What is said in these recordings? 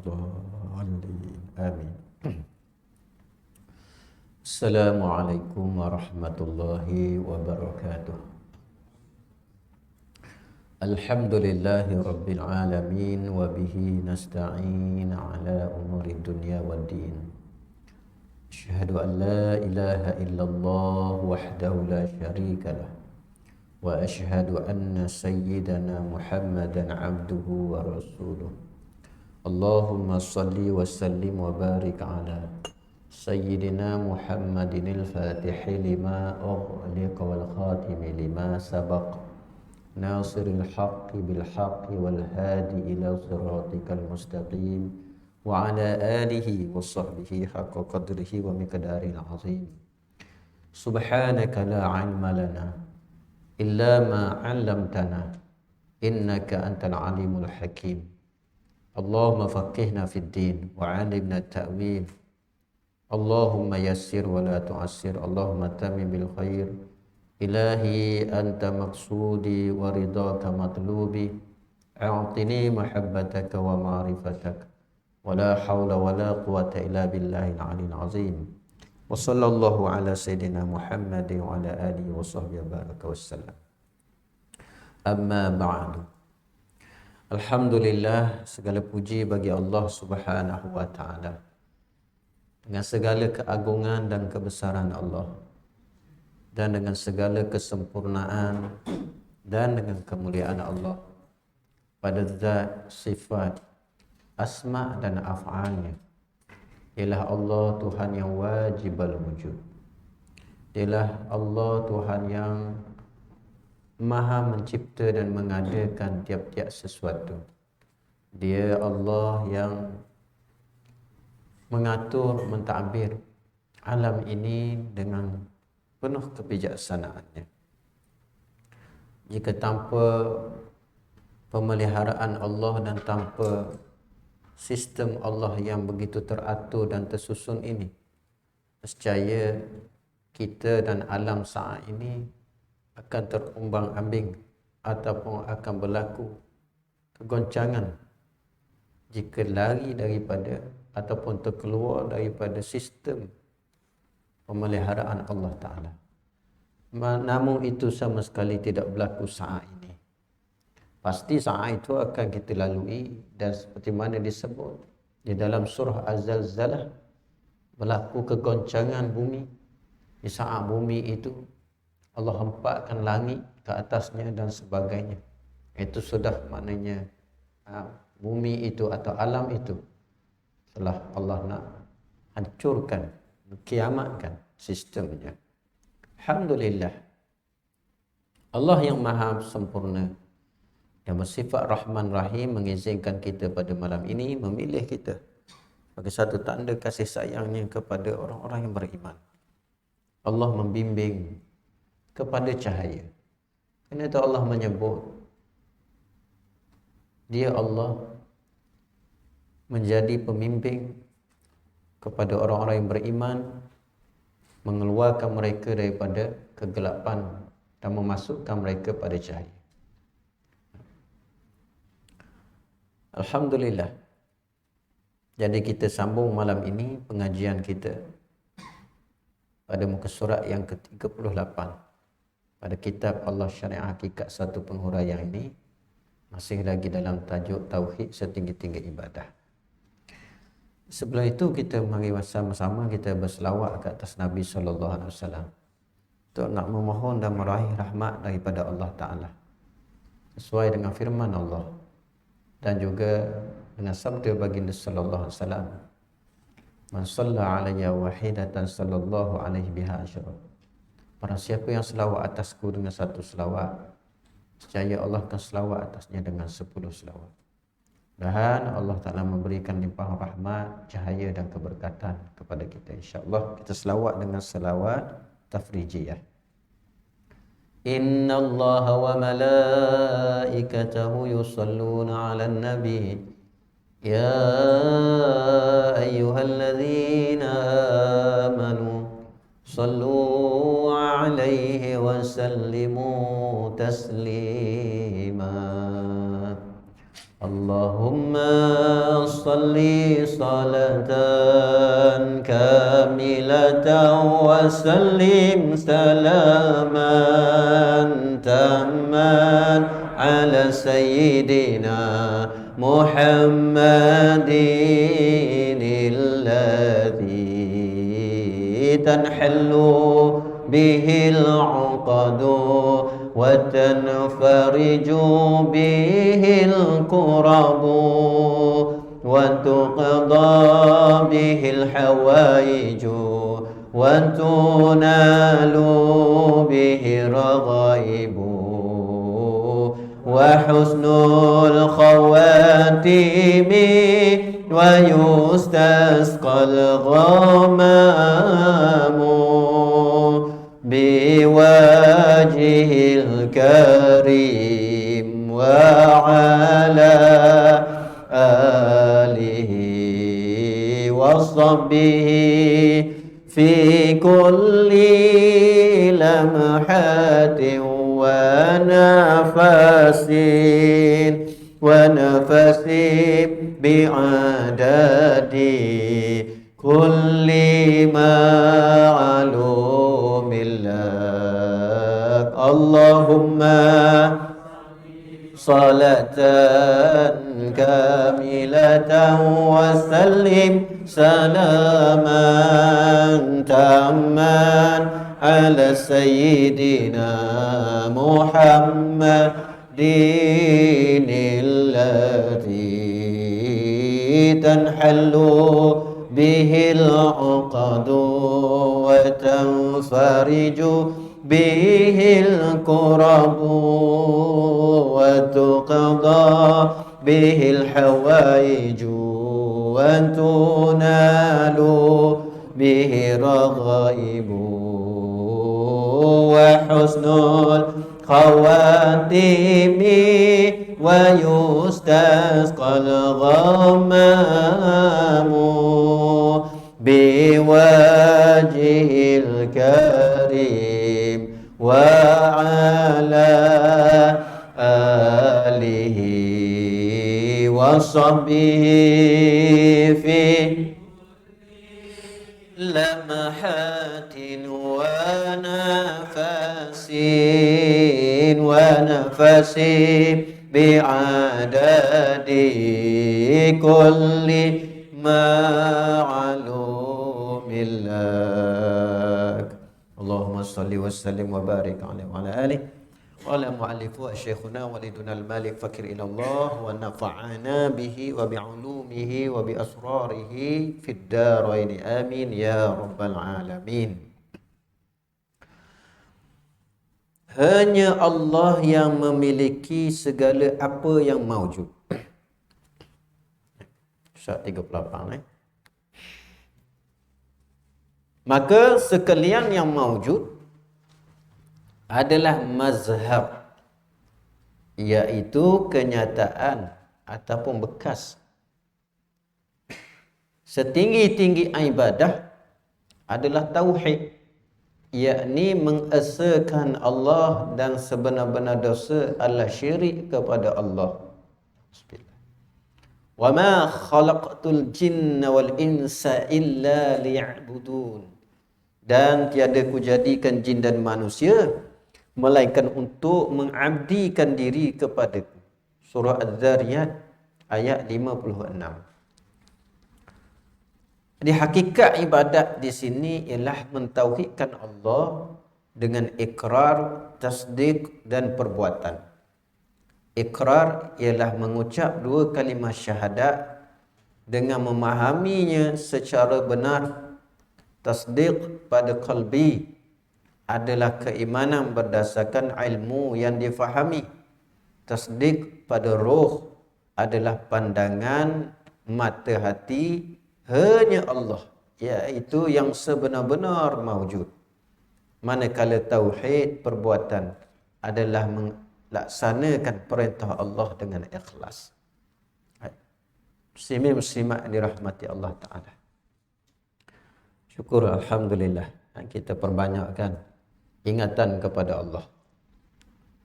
الضالين آمين. السلام عليكم ورحمة الله وبركاته. الحمد لله رب العالمين وبه نستعين على أمور الدنيا والدين. أشهد أن لا إله إلا الله وحده لا شريك له وأشهد أن سيدنا محمدا عبده ورسوله. اللهم صل وسلم وبارك على سيدنا محمد الفاتح لما أغلق والخاتم لما سبق ناصر الحق بالحق والهادي إلى صراطك المستقيم وعلى آله وصحبه حق قدره ومقداره العظيم. سبحانك لا علم لنا إلا ما علمتنا إنك أنت العليم الحكيم. اللهم فقهنا في الدين وعلمنا التأويل. اللهم يسر ولا تعسر. اللهم تمم بالخير. إلهي أنت مقصودي ورضاك مطلوبي. أعطني محبتك ومعرفتك ولا حول ولا قوة إلا بالله العلي العظيم. وصلى الله على سيدنا محمد وعلى آله وصحبه وبارك وسلم. Amma ba'du. Alhamdulillah, segala puji bagi Allah Subhanahu wa taala. Dengan segala keagungan dan kebesaran Allah dan dengan segala kesempurnaan dan dengan kemuliaan Allah pada zat, sifat, asma dan af'alnya, ialah Allah Tuhan yang wajib al-wujud. Ialah Allah Tuhan yang Maha mencipta dan mengadakan tiap-tiap sesuatu. Dia Allah yang mengatur, mentadbir alam ini dengan penuh kebijaksanaannya. Jika tanpa pemeliharaan Allah dan tanpa sistem Allah yang begitu teratur dan tersusun ini, nescaya kita dan alam saat ini akan terumbang-ambing ataupun akan berlaku kegoncangan jika lari daripada ataupun terkeluar daripada sistem pemeliharaan Allah Ta'ala. Namun itu sama sekali tidak berlaku saat ini. Pasti saat itu akan kita lalui, dan seperti mana disebut di dalam surah Az-Zalzalah, berlaku kegoncangan bumi. Di saat bumi itu Allah hempakkan langit ke atasnya dan sebagainya. Itu sudah maknanya bumi itu atau alam itu telah Allah nak hancurkan, kiamatkan sistemnya. Alhamdulillah, Allah yang maha sempurna yang bersifat Rahman Rahim mengizinkan kita pada malam ini memilih kita sebagai satu tanda kasih sayangnya kepada orang-orang yang beriman. Allah membimbing kepada cahaya. Kerana itu Allah menyebut Dia Allah menjadi pembimbing kepada orang-orang yang beriman, mengeluarkan mereka daripada kegelapan dan memasukkan mereka pada cahaya. Alhamdulillah. Jadi kita sambung malam ini pengajian kita pada muka surat yang ke-38 pada kitab Allah Syariah Hakikat Satu Penghuraian ini, masih lagi dalam tajuk Tauhid Setinggi-tinggi Ibadah. Sebelum itu kita mari sama-sama kita berselawat ke atas Nabi SAW untuk nak memohon dan meraih rahmat daripada Allah Ta'ala sesuai dengan firman Allah dan juga dengan sabda baginda sallallahu alaihi wasallam, man shalla alayya wahidatan sallallahu alaihi biha asyara. Barang siapa yang selawat atasku dengan satu selawat, nescaya Allah akan selawat atasnya dengan 10 selawat. Dan Allah Ta'ala memberikan limpahan rahmat, cahaya dan keberkatan kepada kita. InsyaAllah kita selawat dengan selawat tafrijiyah. Inna Allah wa malaikatahu yusalluna ala nabi ya ayyuhalladzina amanu sallu alaihi wa sallimu taslima. Allahumma salli salatan kamilatan wa sallim salaman tamman ala sayyidina Muhammadin alladhi tanhallu bihil 'uqadu وتنفرج به الكرب وتقضى به الحوائج وتنال به الرغائب وحسن الخواتيم ويستسقى الغمام بوجه الكريم وعلى آله وصحبه في كل لمحة ونفس بعدد كل معلوم لك اللهم صلاة كاملة وسلم سلاما تاما على سيدنا محمد الذي تنحل به العقد وتنفرج به الكرب وتقضى به الحوائج وتنال به رغائب وحسن الخواتيم ويستسقى الغمام بوجه الكريم وعلى آله وصحبه في لمحات ونفس بعدد كل معلوم لك اللهم صل وسلم وبارك عليه وعلى آله وعلى مؤلفه شيخنا ولدنا المالك فكر إلى الله ونفعنا به وبعلومه وبأسراره في الدارين آمين يا رب العالمين. Hanya Allah yang memiliki segala apa yang maujud. Surat 38 Maka sekalian yang maujud adalah mazhar, iaitu kenyataan ataupun bekas. Setinggi-tinggi ibadah adalah tauhid, yakni mengesakan Allah dan sebenar-benar dosa adalah syirik kepada Allah. Bismillah. Wa ma khalaqtul jinna wal insa illa liya'budun. Dan tiada kujadikan jin dan manusia melainkan untuk mengabdikan diri kepadaku. Surah Az-Zariyat ayat 56. Jadi hakikat ibadat di sini ialah mentauhidkan Allah dengan ikrar, tasdik dan perbuatan. Ikrar ialah mengucap dua kalimah syahadat dengan memahaminya secara benar. Tasdik pada qalbi adalah keimanan berdasarkan ilmu yang difahami. Tasdik pada roh adalah pandangan mata hati hanya Allah, iaitu yang sebenar-benar maujud. Manakala tauhid perbuatan adalah melaksanakan perintah Allah dengan ikhlas. Muslimin muslimat dirahmati Allah Ta'ala. Syukur alhamdulillah kita perbanyakkan ingatan kepada Allah.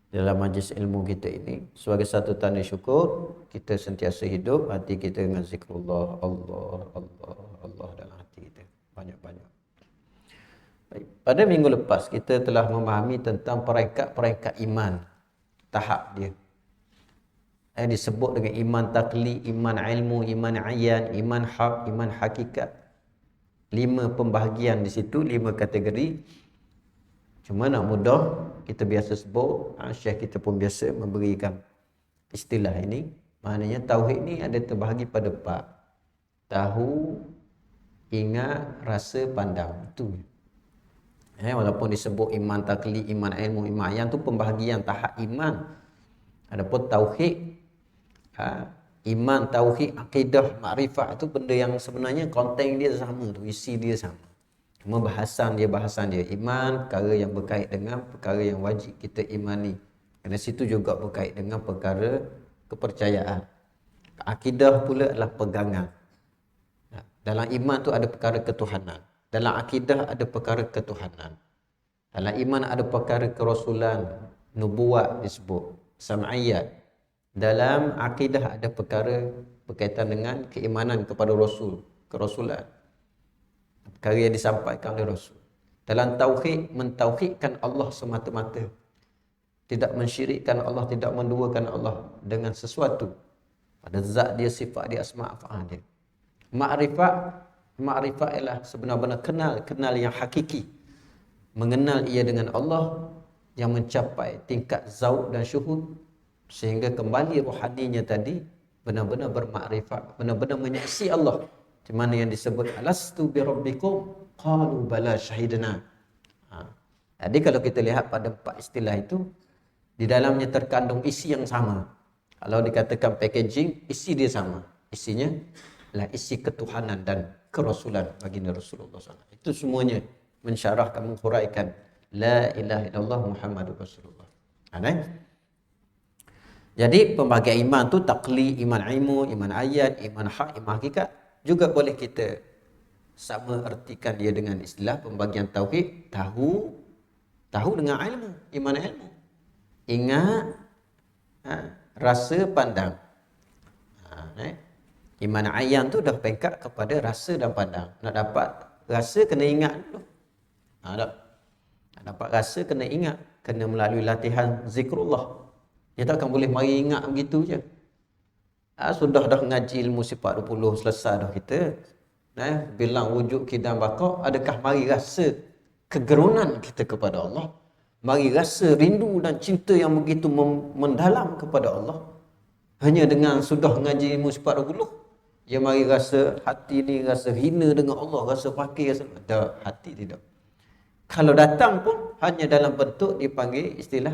dalam majlis ilmu kita ini sebagai satu tanda syukur kita sentiasa hidup hati kita dengan zikrullah Allah Allah Allah dalam hati kita banyak-banyak. Baik. Pada minggu lepas kita telah memahami tentang peringkat-peringkat iman, tahap dia. Disebut dengan iman taqli, iman ilmu, iman ayan, iman hak, iman hakikat. 5 pembahagian di situ, 5 kategori. Cuma nak mudah kita biasa sebut, Syekh kita pun biasa memberikan istilah ini. Maknanya tauhid ni ada terbahagi pada 4. Tahu, ingat, rasa, pandang. Itu. Walaupun disebut iman taqli, iman ilmu, iman ayan tu pembahagian tahap iman. Adapun tauhid, iman, tauhid, akidah, makrifat itu benda yang sebenarnya konten dia sama tu, isi dia sama. Cuma bahasan dia. Iman perkara yang berkait dengan perkara yang wajib kita imani. Kerana situ juga berkait dengan perkara kepercayaan. Akidah pula adalah pegangan. Dalam iman tu ada perkara ketuhanan. Dalam akidah ada perkara ketuhanan. Dalam iman ada perkara kerasulan, nubuat disebut, sam'iyat. Dalam akidah ada perkara berkaitan dengan keimanan kepada Rasul, kerasulan. Perkara yang disampaikan oleh Rasul. Dalam tauhid, mentauhidkan Allah semata-mata. Tidak mensyirikkan Allah, tidak menduakan Allah dengan sesuatu. Pada zat dia, sifat dia, asma' af'al dia. Makrifat ialah sebenar-benar kenal yang hakiki. Mengenal ia dengan Allah yang mencapai tingkat zauq dan syuhud. Sehingga kembali rohaninya tadi benar-benar bermakrifat, benar-benar menyaksi Allah. Di mana yang disebut alastu bi rabbikum qalu bala syahidna. Jadi kalau kita lihat pada 4 istilah itu, di dalamnya terkandung isi yang sama. Kalau dikatakan packaging, isi dia sama. Isinya adalah isi ketuhanan dan kerasulan baginda Rasulullah SAW. Itu semuanya mensyarahkan, menghuraikan la ilaha illallah Muhammadur Rasulullah. Jadi pembahagian iman tu taqli, iman ilmu, iman ayat, iman hak, iman hakikat. Juga boleh kita sama ertikan dia dengan istilah pembahagian tauhid, tahu dengan ilmu, iman ilmu. Ingat, rasa, pandang. Iman ayan tu dah pengkat kepada rasa dan pandang. Nak dapat rasa kena ingat dulu. Nak dapat rasa kena ingat, kena melalui latihan zikrullah. Dia takkan boleh mari ingat begitu je. Sudah dah ngaji ilmu sifat 20 selesai dah kita. Bilang wujud kidam baqa, adakah mari rasa kegerunan kita kepada Allah? Mari rasa rindu dan cinta yang begitu mendalam kepada Allah. Hanya dengan sudah ngaji ilmu sifat 20, dia mari rasa hati ni rasa hina dengan Allah, rasa fakir, ada hati tidak. Kalau datang pun hanya dalam bentuk dipanggil istilah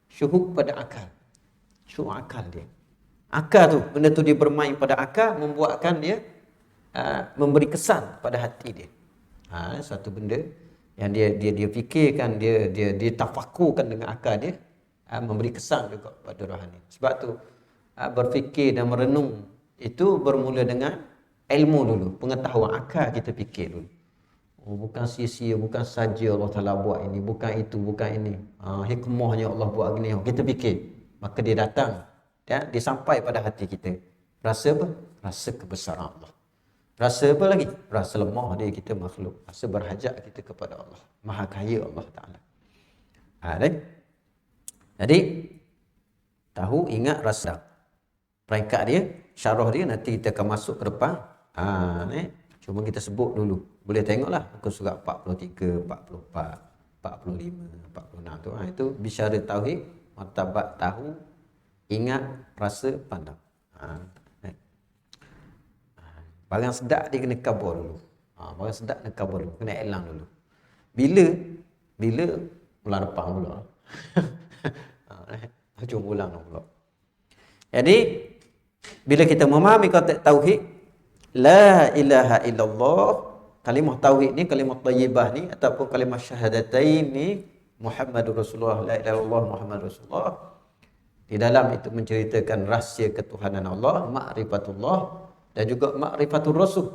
syuhud pada akal. Syuhud akal dia. Akal tu, benda tu dia bermain pada akal, membuatkan dia memberi kesan pada hati dia. Satu benda yang dia fikirkan, dia tafakurkan dengan akal dia, memberi kesan juga pada rohani. Sebab tu berfikir dan merenung itu bermula dengan ilmu dulu, pengetahuan akal kita fikir dulu. Bukan sia-sia, bukan saja Allah Ta'ala buat ini, bukan itu, bukan ini. Hikmahnya Allah buat gini, kita fikir. Maka dia datang, dia sampai pada hati kita. Rasa apa? Rasa kebesaran Allah. Rasa apa lagi? Rasa lemah dia kita makhluk. Rasa berhajat kita kepada Allah. Maha kaya Allah Ta'ala. Jadi, tahu, ingat, rasa. Peringkat dia, syarah dia nanti kita akan masuk ke depan. Cuma kita sebut dulu. Boleh tengoklah muka surat 43, 44, 45, 46 tu. Itu bisyara tauhid, martabat tahu, ingat, rasa, pandang. Barang sedap dia kena kabur dulu. Barang sedap kena kabur dulu, kena elang dulu. Bila bulan depan pula. Hujung bulan pula. Jadi bila kita memahami konteks tauhid, la ilaha illallah, kalimah tauhid ni, kalimah thayyibah ni ataupun kalimah syahadatain ni, Muhammadur Rasulullah, la ilaha illallah Muhammadur Rasulullah. Di dalam itu menceritakan rahsia ketuhanan Allah, ma'rifatullah dan juga ma'rifatul Rasul.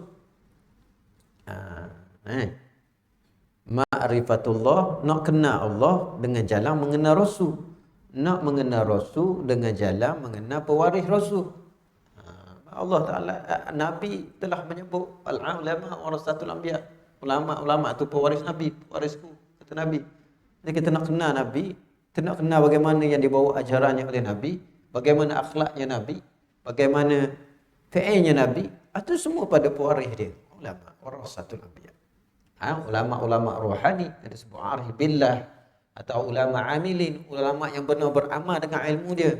Ma'rifatullah, nak kenal Allah dengan jalan mengenal Rasul. nak mengenal Rasul dengan jalan mengenal pewaris Rasul. Allah Ta'ala, Nabi telah menyebut al-ulama warasatul anbiya. Ulama tu pewaris Nabi, pewarisku, kata Nabi. Jadi kita nak kenal Nabi, kita nak kenal bagaimana yang dibawa ajarannya oleh Nabi, bagaimana akhlaknya Nabi, bagaimana fi'ilnya Nabi, itu semua pada pewaris dia. Ulama warasatul anbiya. Ulama-ulama rohani, ada sebut arif billah, atau ulama amilin, ulama yang benar beramal dengan ilmu dia.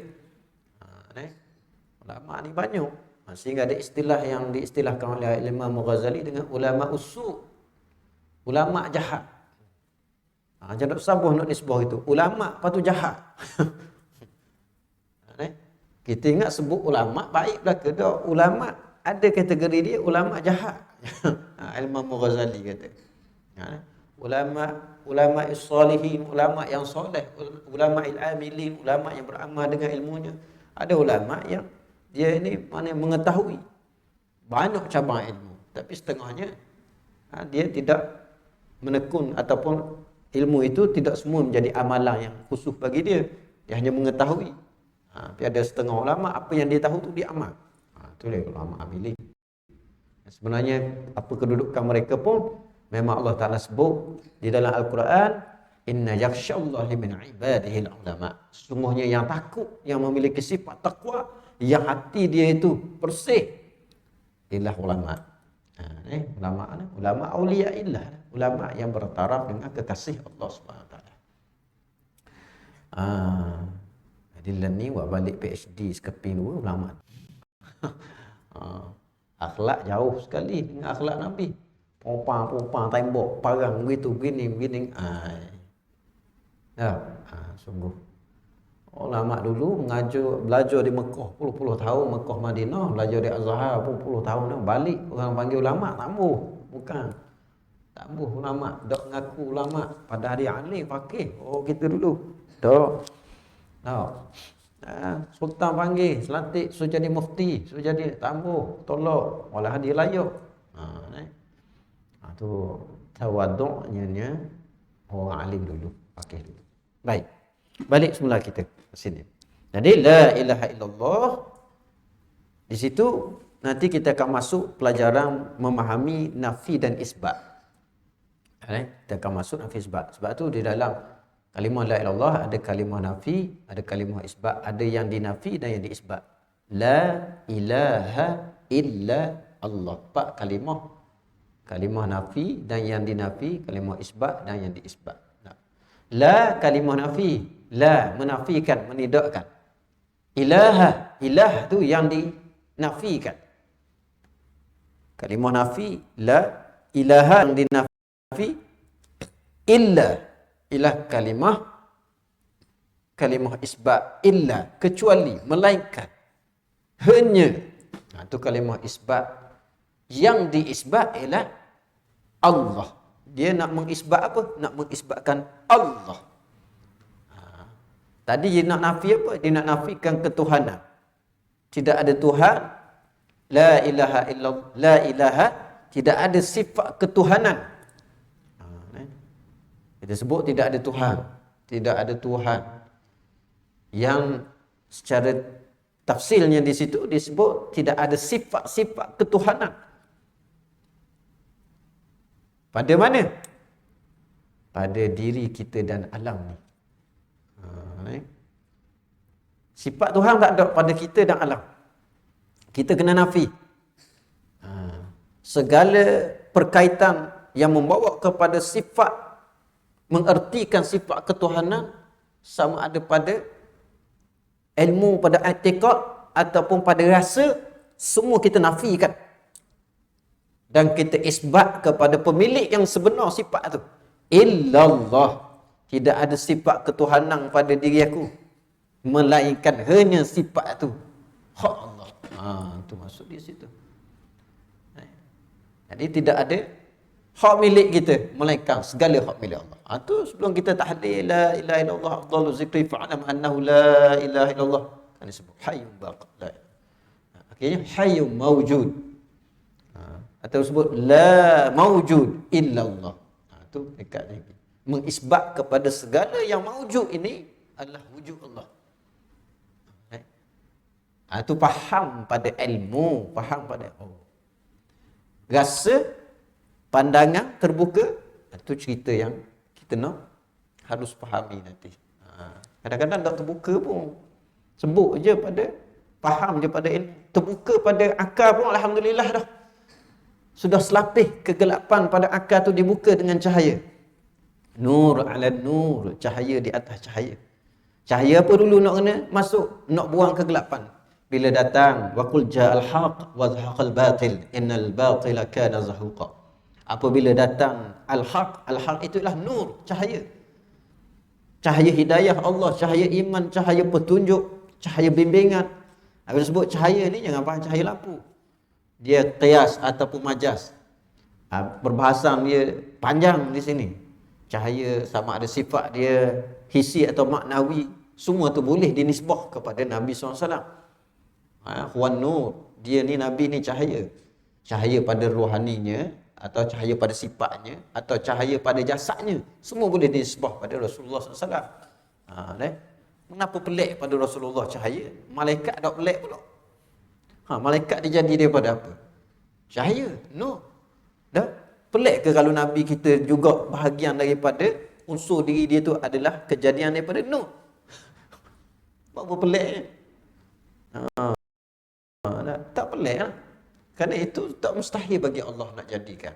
Ulama ni banyak. Sehingga ada istilah yang diistilahkan oleh Imam Ghazali dengan ulama usu', ulama jahat. Jangan sabuh nak nisbah itu. Ulama apa tu jahat. Kita ingat sebut ulama baik belaka. Dah ulama ada kategori dia ulama jahat. Imam Ghazali kata. Ulama as-salihin, ulama yang soleh, ulama al-amilin, ulama yang beramal dengan ilmunya. Ada ulama yang dia ini mana mengetahui banyak cabang ilmu, tapi setengahnya dia tidak menekun, ataupun ilmu itu tidak semua menjadi amalan yang khusus bagi dia. Dia hanya mengetahui. Tapi ada setengah ulama apa yang dia tahu tu dia amal. Itu dia ulama amilin. Sebenarnya apa kedudukan mereka pun memang Allah Ta'ala sebut di dalam Al-Quran, inna yakhshallahi min ibadihi ulama. Sesungguhnya yang takut, yang memiliki sifat takwa, yang hati dia itu bersih, ialah ulama. Ulama auliya illah, ulama yang bertaraf dengan kekasih Allah Subhanahu Wa Taala. Jadi ni buat balik PhD sekeping dua ulama. Akhlak jauh sekali dengan akhlak Nabi. Popang tembok parang begitu begini. Sungguh ulama dulu belajar di Mekah puluh-puluh tahun, Mekah Madinah, belajar di Azhar puluh-puluh tahun, balik orang panggil ulama, bukan ulama, dak ngaku ulama, pada hari alim fakih. Kita dulu sultan panggil selantik suruh jadi mufti, suruh jadi tolak olah dia layak. Tu tawaduknya orang alim dulu, fakih dulu. Baik, balik semula kita ke sini. Jadi la ilaha illallah, di situ nanti kita akan masuk pelajaran memahami nafi dan isbat. Kita akan masuk nafi isbat. Sebab tu di dalam kalimah la ilallah ada kalimah nafi, ada kalimah isbat, ada yang dinafi dan yang diisbat. La ilaha illa Allah. Empat kalimah nafi dan yang dinafi, kalimah isbat dan yang diisbat. La kalimah nafi, la menafikan, menidakkan. Ilah tu yang dinafikan. Kalimah nafi, la ilaha yang dinafi, ilah kalimah isbat, illa kecuali, melainkan, hanya. Itu kalimah isbat. Yang diisbat ialah Allah. Dia nak mengisbat apa? Nak mengisbatkan Allah. Tadi dia nak nafi apa? Dia nak nafikan ketuhanan. Tidak ada Tuhan. La ilaha illallah. La ilaha. Tidak ada sifat ketuhanan. Kita sebut tidak ada Tuhan. Tidak ada Tuhan. Yang secara tafsirnya di situ disebut tidak ada sifat-sifat ketuhanan. Pada mana? Pada diri kita dan alam ni. Sifat Tuhan tak ada pada kita dan alam. Kita kena nafi. Segala perkaitan yang membawa kepada sifat, mengertikan sifat ketuhanan, sama ada pada ilmu, pada i'tiqad ataupun pada rasa, semua kita nafikan. Dan kita isbat kepada pemilik yang sebenar sifat tu. Illallah. Tidak ada sifat ketuhanan pada diri aku, melainkan hanya sifat tu. Hak Allah. Itu masuk di situ. Jadi tidak ada hak milik kita, melainkan segala hak milik Allah. Itu sebelum kita tahlil la ilaha illallah afdalu zikri fa'lam annahu la ilaha illallah. Kan disebut hayyun baqi. Akhirnya hayyun mawjud. Atau sebut la mawjud illallah. Itu dekat lagi. Mengisbat kepada segala yang mawjud ini adalah wujud Allah. Itu faham pada ilmu, faham pada rasa, pandangan terbuka, itu cerita yang kita nak harus fahami nanti. Kadang-kadang tak terbuka pun, sebut je pada, faham je pada ilmu, terbuka pada akal pun alhamdulillah dah. Sudah selapih kegelapan pada akal tu dibuka dengan cahaya. Nur ala nur, cahaya di atas cahaya. Cahaya apa dulu nak kena masuk, nak buang kegelapan. Bila datang waqul ja'al haq wa zahaqal batil innal batila kana zahuqa. Apabila datang al-haq, al-haq itulah nur, cahaya. Cahaya hidayah Allah, cahaya iman, cahaya petunjuk, cahaya bimbingan. Apa sebut cahaya ni jangan faham cahaya lampu. Dia qiyas ataupun majaz. Perbahasan dia panjang di sini. Cahaya sama ada sifat dia hissi atau maknawi, semua tu boleh dinisbah kepada Nabi SAW. Huwan nur, dia ni Nabi ni cahaya. Cahaya pada rohaninya, atau cahaya pada sifatnya, atau cahaya pada jasadnya, semua boleh dinisbah pada Rasulullah SAW. Kenapa pelik pada Rasulullah cahaya? Malaikat tak pelik pula. Malaikat dia jadi daripada apa? Cahaya, nur. Dah pelik ke kalau Nabi kita juga bahagian daripada unsur diri dia tu adalah kejadian daripada nur? Apa pelik? Tak pelik lah. Kerana itu tak mustahil bagi Allah nak jadikan.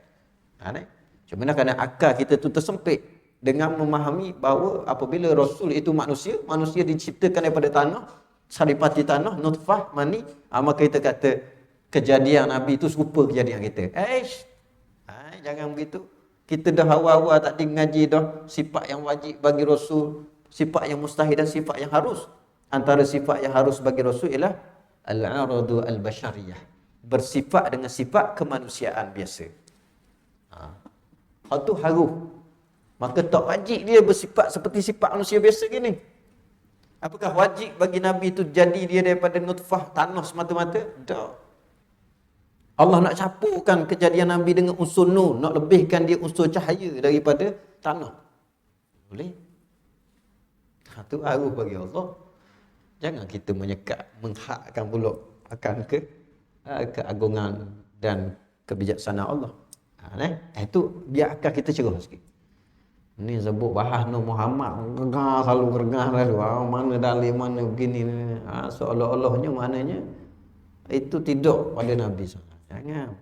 Cuma kerana akal kita tu tersempit dengan memahami bahawa apabila Rasul itu manusia, manusia diciptakan daripada tanah, saripati tanah, nutfah, mani, maka kita kata kejadian Nabi itu serupa kejadian kita. Jangan begitu. Kita dah awal-awal tak ngaji dah sifat yang wajib bagi Rasul, sifat yang mustahil dan sifat yang harus. Antara sifat yang harus bagi Rasul ialah al-aradu al-bashariyah, bersifat dengan sifat kemanusiaan biasa. Hal tu harus. Maka tak wajib dia bersifat seperti sifat manusia biasa gini. Apakah wajib bagi Nabi itu jadi dia daripada nutfah tanah semata-mata? Tak. Allah nak campurkan kejadian Nabi dengan unsur nur, nak lebihkan dia unsur cahaya daripada tanah. Boleh? Itu harus bagi Allah. Jangan kita menyekat, menghakkan pula akan keagungan dan kebijaksanaan Allah. Itu biar akal kita cerah sikit. Ni sebut bahas Nur Muhammad, gergah selalu gergah lalu. Mana dalil, mana begini. Seolah-olahnya maknanya itu tidak pada Nabi SAW. Jangan.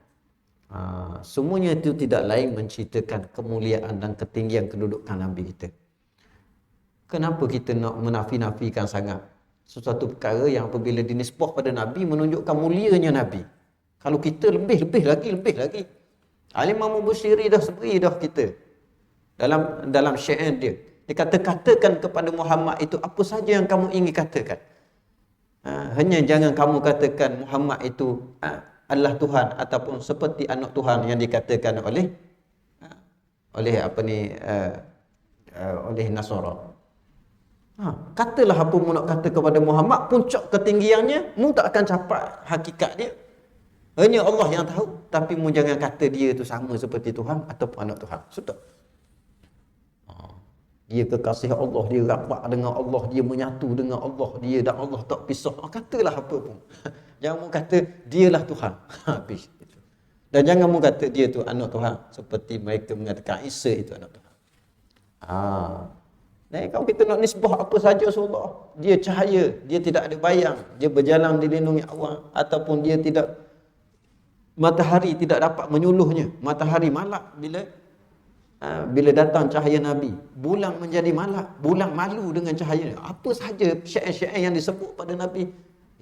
Semuanya itu tidak lain menceritakan kemuliaan dan ketinggian kedudukan Nabi kita. Kenapa kita nak menafi-nafikan sangat sesuatu perkara yang apabila dinisbah pada Nabi menunjukkan mulianya Nabi? Kalau kita lebih lagi. Al-Imam Busiri dah seberi dah kita dalam syair dia. Dia katakan kepada Muhammad itu apa saja yang kamu ingin katakan. Hanya jangan kamu katakan Muhammad itu adalah Tuhan ataupun seperti anak Tuhan yang dikatakan oleh oleh Nasara. Katalah apa mu nak kata kepada Muhammad, puncak ketinggiannya mu tak akan capai hakikat dia. Hanya Allah yang tahu, tapi mu jangan kata dia itu sama seperti Tuhan ataupun anak Tuhan. Sudah. Dia kekasih Allah, dia rapat dengan Allah, dia menyatu dengan Allah, dia dan Allah tak pisah. Katalah apa pun. Jangan mu kata dialah Tuhan. Habis. Dan jangan mu kata dia tu anak Tuhan seperti mereka mengatakan Isa itu anak Tuhan. Kalau kita nak nisbah apa saja Allah, dia cahaya, dia tidak ada bayang, dia berjalan dilindungi awan, ataupun dia tidak, matahari tidak dapat menyuluhnya. Matahari malak bila datang cahaya Nabi, bulan menjadi malak, bulan malu dengan cahaya. Apa saja syair-syair yang disebut pada Nabi,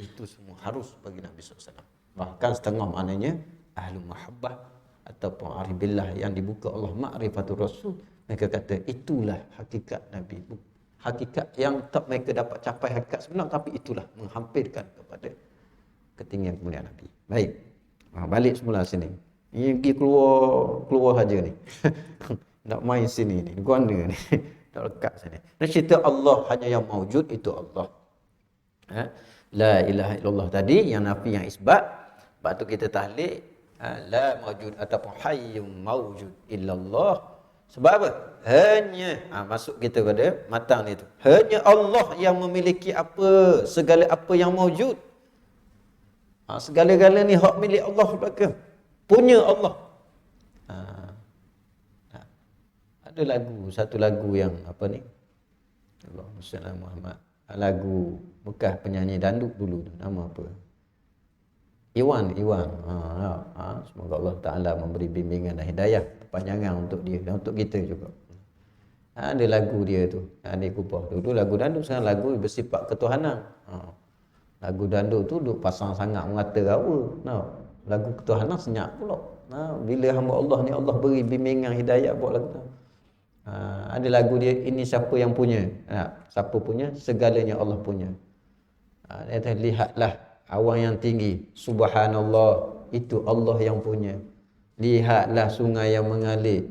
itu semua harus bagi Nabi SAW. Bahkan setengah maknanya ahlu mahabbah ataupun arif billah yang dibuka Allah ma'rifatul Rasul, mereka kata itulah hakikat Nabi. Hakikat yang tak mereka dapat capai hakikat sebenar, tapi itulah menghampirkan kepada ketinggian kemuliaan Nabi. Baik. Balik semula sini. Ini pergi keluar saja ni. Nak main sini ni. Guana ni. Tak lekat sini. Dan cerita Allah hanya yang mawjud itu Allah. La ilaha illallah tadi yang nafi yang isbat. Sebab tu kita tahlil la mawjud ataupun hayyum mawjud illallah. Sebab apa? Hanya masuk kita pada matang ni tu. Hanya Allah yang memiliki apa, segala apa yang maujud. Segala-gala ni hak milik Allah belaka. Punya Allah. Ada satu lagu yang apa ni? Allahumma salli ala Muhammad. Lagu bekas penyanyi dandut dulu tu, nama apa? Iwan. Semoga Allah Ta'ala memberi bimbingan dan hidayah, kepanjangan untuk dia dan untuk kita juga. Ada lagu dia tu, dia kubah. Dulu lagu dandut, sekarang lagu bersifat ketuhanan. Lagu dandut tu duk pasang sangat mengata rawa. Lagu ketuhanan senyap pula. Bila hamba Allah ni Allah beri bimbingan hidayah buat lagu tu. Ada lagu dia, ini siapa yang punya? Siapa punya? Segalanya Allah punya. Dia kata, lihatlah awan yang tinggi, subhanallah, itu Allah yang punya. Lihatlah sungai yang mengalir,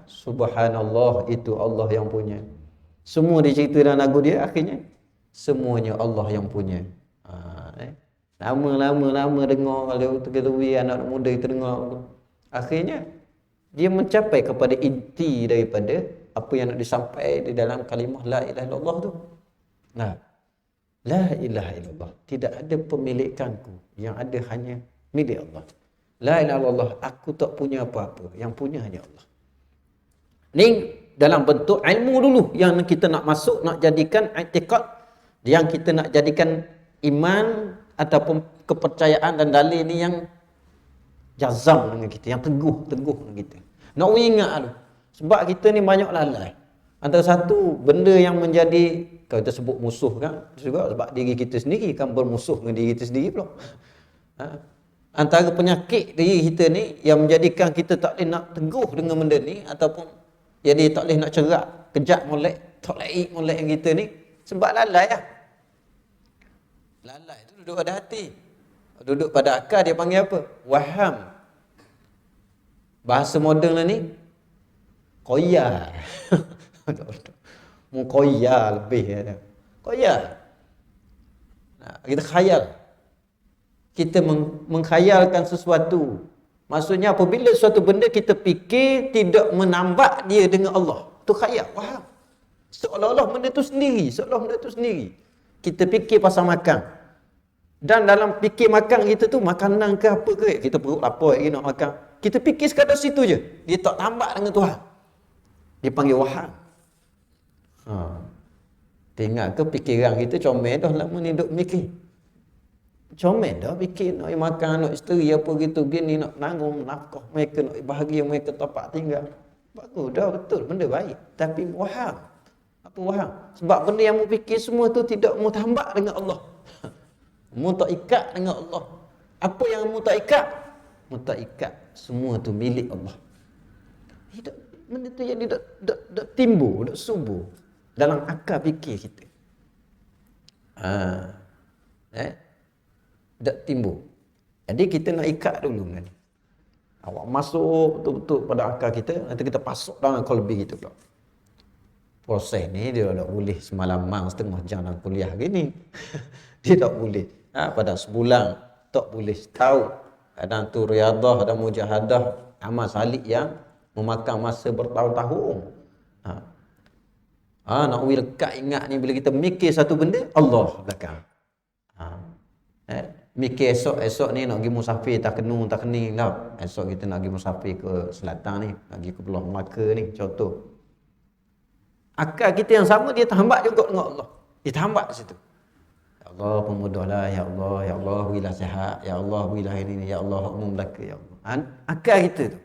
subhanallah, itu Allah yang punya. Semua dia cerita dalam lagu dia, akhirnya semuanya Allah yang punya. Lama dengar, kalau tergelui anak muda kita dengar, akhirnya dia mencapai kepada inti daripada apa yang nak disampaikan di dalam kalimah la ilaha illallah tu. La ilaha illallah, tidak ada pemilikanku, yang ada hanya milik Allah. La ilaha illallah, aku tak punya apa-apa, yang punya hanya Allah. Ni dalam bentuk ilmu dulu yang kita nak masuk, nak jadikan i'tiqad, yang kita nak jadikan iman ataupun kepercayaan dan dalil ni yang jazam dengan kita, yang teguh dengan kita. Nak ingat tu, sebab kita ni banyak lalai. Antara satu benda yang menjadi, kalau kita sebut musuh kan, juga sebab diri kita sendiri kan bermusuh dengan diri kita sendiri pula. Antara penyakit diri kita ni yang menjadikan kita tak boleh nak teguh dengan benda ni, ataupun jadi tak boleh nak cerak, kejap molek, tak molek yang kita ni, sebab lalai lah. Lalai tu duduk pada hati. Duduk pada akal, dia panggil apa? Waham. Bahasa moden lah ni, koyar. Mukoyar lebih ya. Koyar. Kita khayal. Kita mengkhayalkan sesuatu. Maksudnya apabila suatu benda kita fikir tidak menambah dia dengan Allah, tu khayal, faham? Seolah-olah benda tu sendiri, Kita fikir pasal makan. Dan dalam fikir makan kita tu, makanan ke apa ke, kita perut lapar lagi nak makan. Kita fikir sekadar situ je. Dia tak tambah dengan Tuhan. Dia panggil waham. Tengok ke fikiran kita comel dah lama ni duk mikir. Comel dah fikir nak makan, nak isteri apa gitu gini, nak nanggung nafkah mereka, nak bahagia mereka, tempat tinggal. Bagus dah, betul, benda baik. Tapi waham. Apa waham? Sebab benda yang mu fikir semua tu tidak mu tambah dengan Allah. Mu tak ikat dengan Allah. Apa yang mu tak ikat? Mu tak ikat. Semua tu milik Allah. Benda tu yang dia dok timbul, dok subur dalam akal fikir kita. Dok timbul. Jadi kita nak ikat dulu dengan ni. Awak masuk betul-betul pada akal kita, nanti kita pasuk dalam qalbi kita pula. Proses ni dia tak boleh semalaman setengah jam dalam kuliah gini. Dia tak boleh. Pada sebulan tak boleh setahun. Kadang tu riadah dan mujahadah, amal salik yang memakan masa bertahun-tahun. Nak lekat ingat ni bila kita mikir satu benda, Allah belakang. Mikir esok ni nak pergi musafir tak kening tau. Esok kita nak pergi musafir ke selatan ni, nak pergi ke Pulau Melaka ni, contoh. Akal kita yang sama dia terhambat juga dengan Allah. Dia terhambat di situ. Ya Allah pemudahlah, ya Allah berilah sihat, ya Allah berilah ini, ya Allah umum Melaka, ya Allah. Akal kita tu.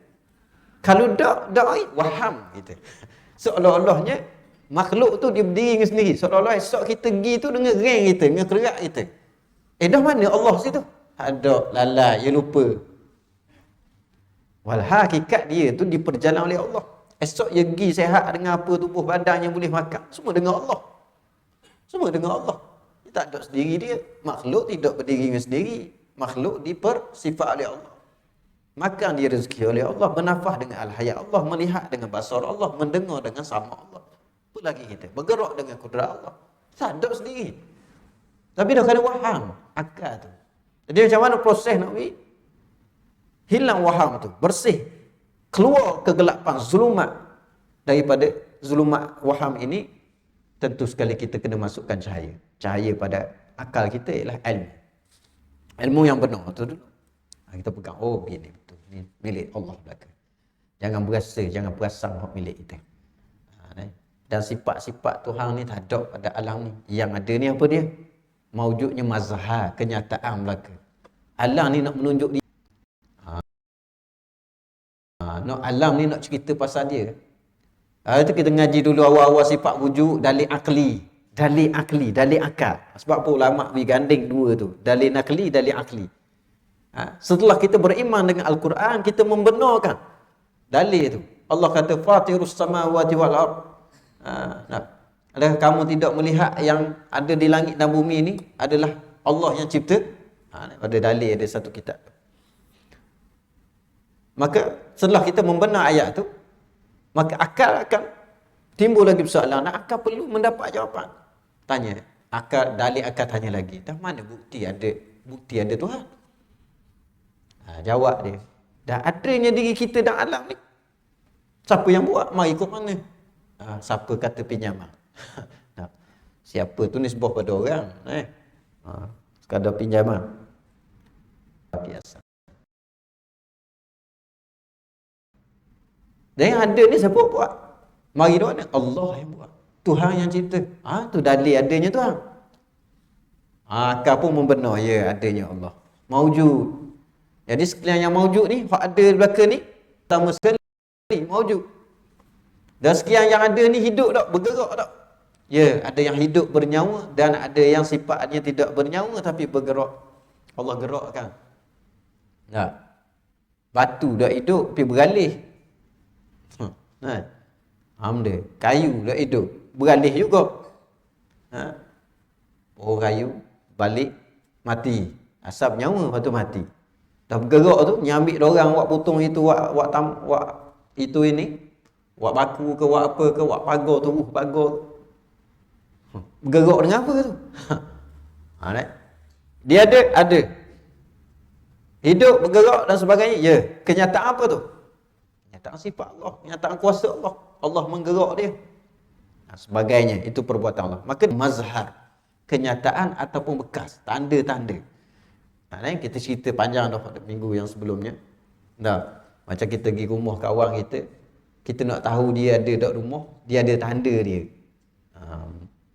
Kalau tak waham kita. Seolah-olahnya makhluk tu dia berdiri dengan sendiri. Seolah-olah esok kita pergi tu dengan reng kita, dengan kerak kita. Dah mana Allah situ? Ada lalai, dia lupa. Wal hakikat dia tu diperjalan oleh Allah. Esok dia pergi sihat dengan apa tubuh badan yang boleh makan. Semua dengan Allah. Dia tak ada sendiri dia. Makhluk tidak berdiri dengan sendiri. Makhluk dipersifat oleh Allah. Makan dia rezeki oleh Allah, bernafas dengan al-hayat Allah, melihat dengan basar Allah, mendengar dengan sama Allah. Apa lagi kita? Bergerak dengan kudrat Allah. Tak ada sendiri. Tapi dah kena waham akal tu. Jadi macam mana proses nak hilang waham tu, bersih, keluar kegelapan zulumat, daripada zulumat waham ini, tentu sekali kita kena masukkan cahaya. Cahaya pada akal kita ialah ilmu. Ilmu yang benar tu dulu. Kita pegang, oh begini betul. Ini milik Allah belaka. Jangan berasa, jangan perasan hak milik kita. Dan sifat-sifat Tuhan ni tak ada pada alam ni. Yang ada ni apa dia? Maujudnya mazhar, kenyataan belaka. Alam ni nak menunjuk dia. Nak alam ni nak cerita pasal dia. Itu kita ngaji dulu awal-awal sifat wujud, dalil akli. Dalil akal. Sebab apa ulama berganding dua tu. Dalil akli, dalil akli. Setelah kita beriman dengan Al-Quran, kita membenarkan dalil tu. Allah kata, Fatirus samawati wal ard. Adakah kamu tidak melihat yang ada di langit dan bumi ini adalah Allah yang cipta? Ada dalil, ada satu kitab. Maka setelah kita membenar ayat tu, maka akal akan timbul lagi persoalan. Akal perlu mendapat jawapan. Tanya, dalil akal tanya lagi. Dah mana bukti ada Tuhan? Jawab dia. Dah adanya diri kita dan alam ni. Siapa yang buat? Mari ikut mana? Siapa kata pinjaman? Siapa tu nisbah pada orang. Sekadar pinjaman. Biasa. Dan yang ada ni siapa buat? Mari doa ni Allah yang buat. Tuhan yang cipta. Tu dalil adanya Tuhan. Akal pun membenar, ya adanya Allah. Maujud. Jadi sekalian yang maujud ni, hak ada di belakang ni, pertama sekali maujud. Dan sekian yang ada ni hidup tak? Bergerak tak? Ya, ada yang hidup bernyawa dan ada yang sifatnya tidak bernyawa tapi bergerak. Allah gerakkan. Batu dah hidup tapi beralih. Hamda, kayu dah hidup, beralih juga. Oh kayu balik mati. Asap nyawa lepas tu mati. Dah bergerak tu, nyambil orang buat potong itu, buat itu ini, buat baku ke, buat apa ke, buat pagar tu, pagar. Bergerak dengan apa tu? Dia ada. Hidup, bergerak dan sebagainya. Ya, kenyataan apa tu? Kenyataan sifat Allah, kenyataan kuasa Allah. Allah menggerak dia. Sebagainya, itu perbuatan Allah. Maka mazhar, kenyataan ataupun bekas, tanda-tanda. Kita cerita panjang dah pada minggu yang sebelumnya. Macam kita pergi rumah kawan kita nak tahu dia ada tak rumah, dia ada tanda dia.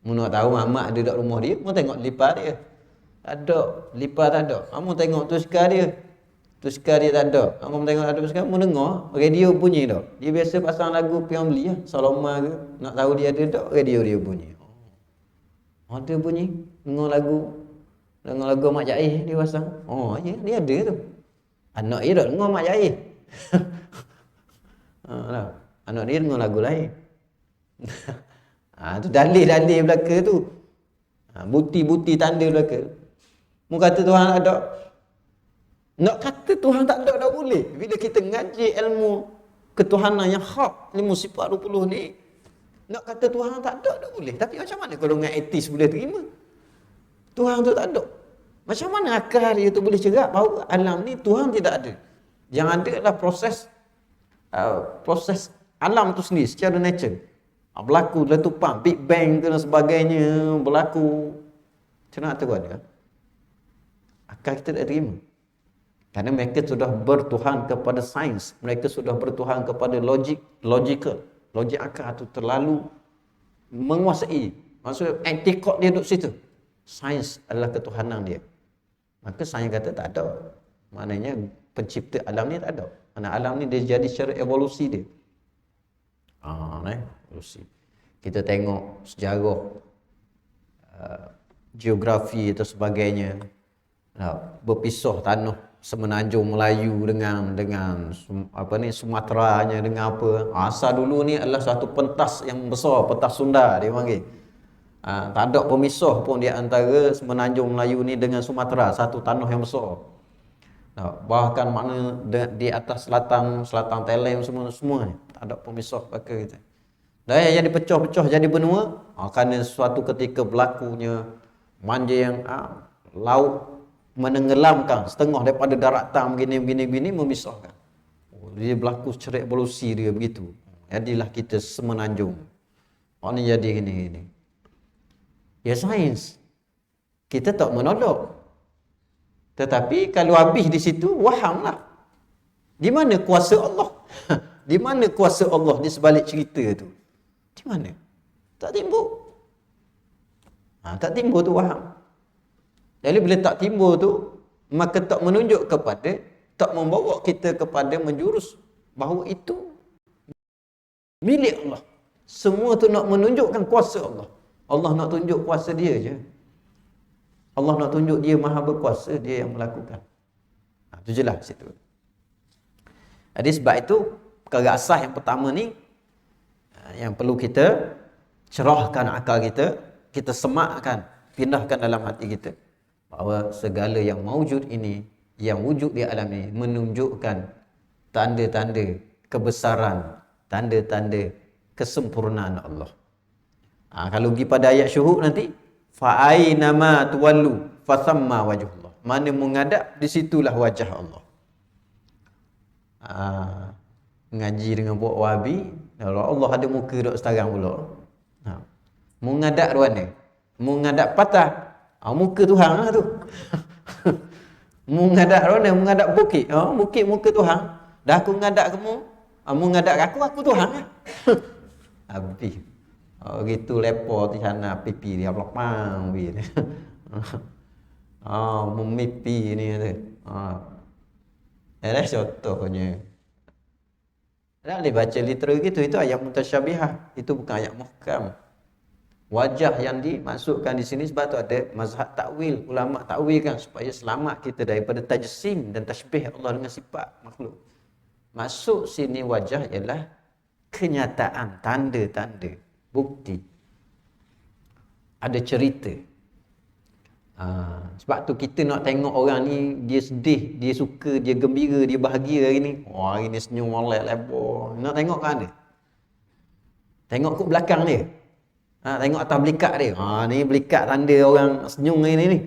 Mu nak tahu Ahmad ada tak rumah dia, mu tengok lipat dia. Tak ada, lipat tak ada. Mu tengok tuskar dia. Tuskar dia tak ada. Mu tengok ada tuskar, mu dengar radio bunyi tak. Dia biasa pasang lagu Pion Beli Saloma ke. Nak tahu dia ada tak, radio dia bunyi. Ada bunyi, dengar lagu Mak Jaih dia pasang. Oh ya, dia ada tu. Anak dia tak dengar Mak Jaih. Anak dia dengar lagu lain. Tu dalil-dalil belaka tu. Bukti-bukti tanda belaka. Mu kata Tuhan tak ada. Nak kata Tuhan tak ada boleh. Bila kita ngaji ilmu ketuhanan yang hak, ilmu sifat 20 ni, nak kata Tuhan tak ada boleh. Tapi macam mana kalau dengan etis boleh terima? Tuhan tu tak ada. Macam mana akal dia tu boleh cakap bahawa alam ni Tuhan tidak ada? Yang ada adalah proses alam tu sendiri secara nature. Berlaku letupan, Big Bang dan sebagainya berlaku. Macam mana tu ada? Akal kita tak terima. Kerana mereka sudah bertuhan kepada sains. Mereka sudah bertuhan kepada logical. Logik akal tu terlalu menguasai. Maksudnya etikot dia duduk situ. Sains adalah ketuhanan dia. Maka sains kata tak ada. Maknanya pencipta alam ni tak ada. Kerana alam ni dia jadi secara evolusi dia. Evolusi. Kita tengok sejarah geografi atau sebagainya. Berpisah tanah semenanjung Melayu dengan Sumateranya dengan apa. Asal dulu ni adalah satu pentas yang besar, pentas Sunda dia panggil. Tak ada pemisah pun di antara semenanjung Melayu ni dengan Sumatera, satu tanah yang besar. Bahkan mana di atas selatan Thailand semua ni tak ada pemisah pakai kita. Dan yang jadi pecah-pecah jadi benua, kerana suatu ketika berlakunya manja yang laut menenggelamkan setengah daripada daratan begini memisahkan. Dia berlaku secara evolusi dia begitu. jadilah kita semenanjung. Orang ni jadi gini. Ya sains. Kita tak menolak. Tetapi kalau habis di situ, wahamlah. Di mana kuasa Allah? Di mana kuasa Allah di sebalik cerita tu? Di mana? Tak timbul. Tak timbul tu waham. Jadi bila tak timbul tu, maka tak menunjuk kepada, tak membawa kita kepada menjurus bahawa itu milik Allah. Semua tu nak menunjukkan kuasa Allah. Allah nak tunjuk kuasa dia je. Allah nak tunjuk dia maha berkuasa, dia yang melakukan. Itu jelas situ. Jadi sebab itu, perkara asas yang pertama ni, yang perlu kita cerahkan akal kita semakkan, pindahkan dalam hati kita. Bahawa segala yang maujud ini, yang wujud di alam ini, menunjukkan tanda-tanda kebesaran, tanda-tanda kesempurnaan Allah. Kalau pergi pada ayat syuhud nanti, fa'ainama tuwallu fathamma wajhullah. Mana menghadap, di situlah wajah Allah. Ngaji dengan buat wahabi, kalau Allah ada muka duk setarang pula. Menghadap mana? Menghadap patah. Muka Tuhan lah tu. Menghadap mana? Menghadap bukit. Bukit muka Tuhan. Dah aku menghadap kamu, menghadap aku Tuhan lah. Habis. Gitu lepo di sana pipi dia pelapang gitu. Memipi ni tu. Contohnya. Dah boleh baca literal gitu, itu ayat mutasyabihah. Itu bukan ayat muhkam. Wajah yang dimasukkan di sini sebab tu ada mazhab takwil, ulama takwil kan supaya selamat kita daripada tajsim dan tashbih Allah dengan sifat makhluk. Masuk sini wajah ialah kenyataan, tanda-tanda, bukti. Ada cerita. Sebab tu kita nak tengok orang ni, dia sedih, dia suka, dia gembira, dia bahagia hari ni. Hari ni senyum molek lebar. Nak tengok kan ada? Tengok kat belakang dia. Tengok atas belikat dia. Ni belikat tanda orang senyum hari ni.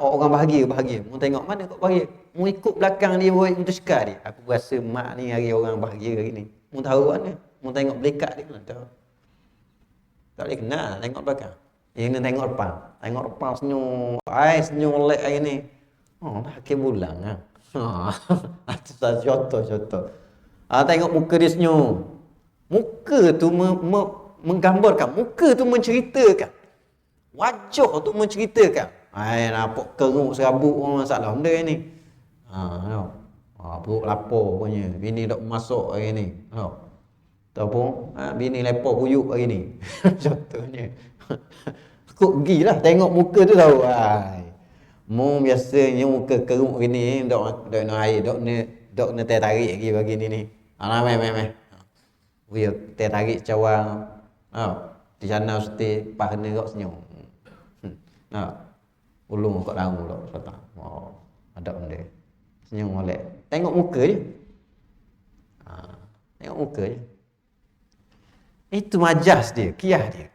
Orang bahagia. Mu tengok mana kau bahagia? Mu ikut belakang dia buat mutuskar dia. Aku rasa mak ni hari orang bahagia hari ni. Mu tahu mana? Mu tengok belikat dia kan tahu. Tak boleh kenal, tengok belakang. Yang ni tengok depan. Tengok depan senyum. Senyum lek hari ni. Dah akhir bulan kan. Itu contoh. Tengok muka dia senyum. Muka tu menggambarkan, muka tu menceritakan, wajah tu menceritakan. Nampak keruk serabut orang masalah benda ni. Perut lapar punya, bini dok masuk hari ni. Ataupun bini lepak kuyuk hari ni. Contohnya. Kok gilah tengok muka tu tahu. Mu biasanya muka keruk gini dok nak air, dok nak tarik lagi bagi ni. Mai. Dia tarik cawang. Di sana mesti pahana kau senyum. Ulung kau tahu pula kata. Ada benda. Senyum molek. Tengok muka je. Tengok muka je. Itu majas dia, kiyah dia.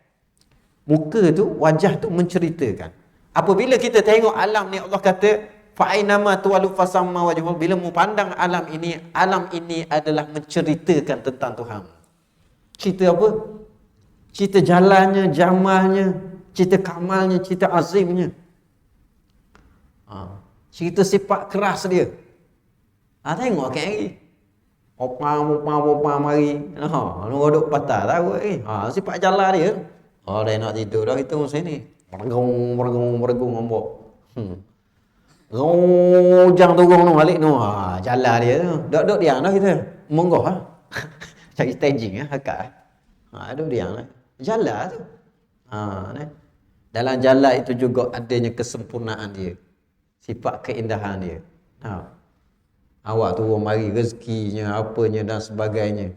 Muka tu, wajah tu menceritakan. Apabila kita tengok alam ni, Allah kata fa'ainama tuwallu fasamma wajhullah. Bila mu pandang alam ini adalah menceritakan tentang Tuhan. Cerita apa? Cerita jalannya, jamalnya, cerita kamalnya, cerita azimnya. Cerita sifat keras dia. Tengok kat hari. Opang mari. Duduk patah tahu lagi. Sifat jalan dia. Dah nak tidur dah kita masa ni. Mergung nombok. Rojang turun tu balik tu. Jalan dia tu. Duduk diam dah kita. Monggoh cari staging akak. Duduk diam lah. Jalan tu. Dalam jalan itu juga adanya kesempurnaan dia. Sifat keindahan dia. Awak turun mari rezekinya, apanya dan sebagainya.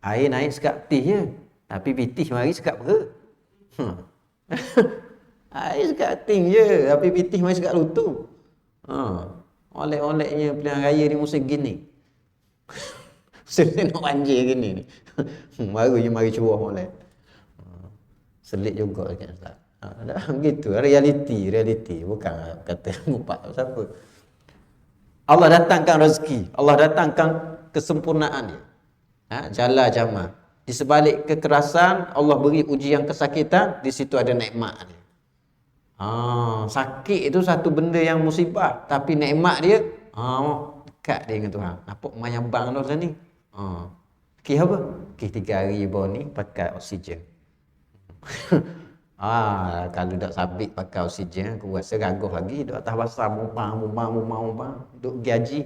Air naik sekat pitih je. Tapi pitih mari sekat perut. Air sekat ting je. Tapi pitih mari sekat lutut. Oleh-olehnya pilihan raya di musim gini. Musim nak banjir gini ni. Barunya mari curah oleh. Selit juga kan Ustaz. Begitu, realiti. Bukan kata ngupak siapa. Allah datangkan rezeki, Allah datangkan kesempurnaan dia. Jala jama. Di sebalik kekerasan, Allah beri uji yang kesakitan, di situ ada nikmat dia. Sakit itu satu benda yang musibah, tapi nikmat dia dekat dia dengan Tuhan. Nampak mayang bang tu ni. Okey apa? Okey 3 hari baru ni pakai oksigen. Kalau tak sabit pakai oksigen, aku rasa raguh lagi duk atas basah mumpang duk gaji.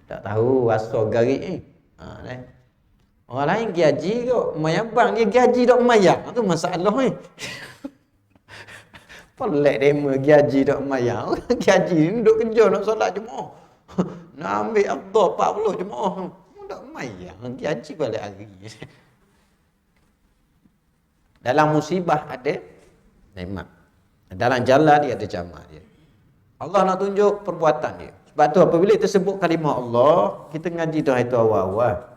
Tak tahu rasa garik ni. Orang lain gaji kok, mayang bang dia gaji tak mayang. Tu masalah ni. Pelak demo gaji tak mayang. Gaji ni duk kerja nak solat Jumaat. Nak ambil Abdul 40 Jumaat. Tak mayang, gaji balik hari. Dalam musibah ada nikmat. Dalam jalan dia ada jamak dia. Allah nak tunjuk perbuatan dia. Sebab tu apabila kita sebut kalimah Allah, kita ngaji dah itu awal-awal.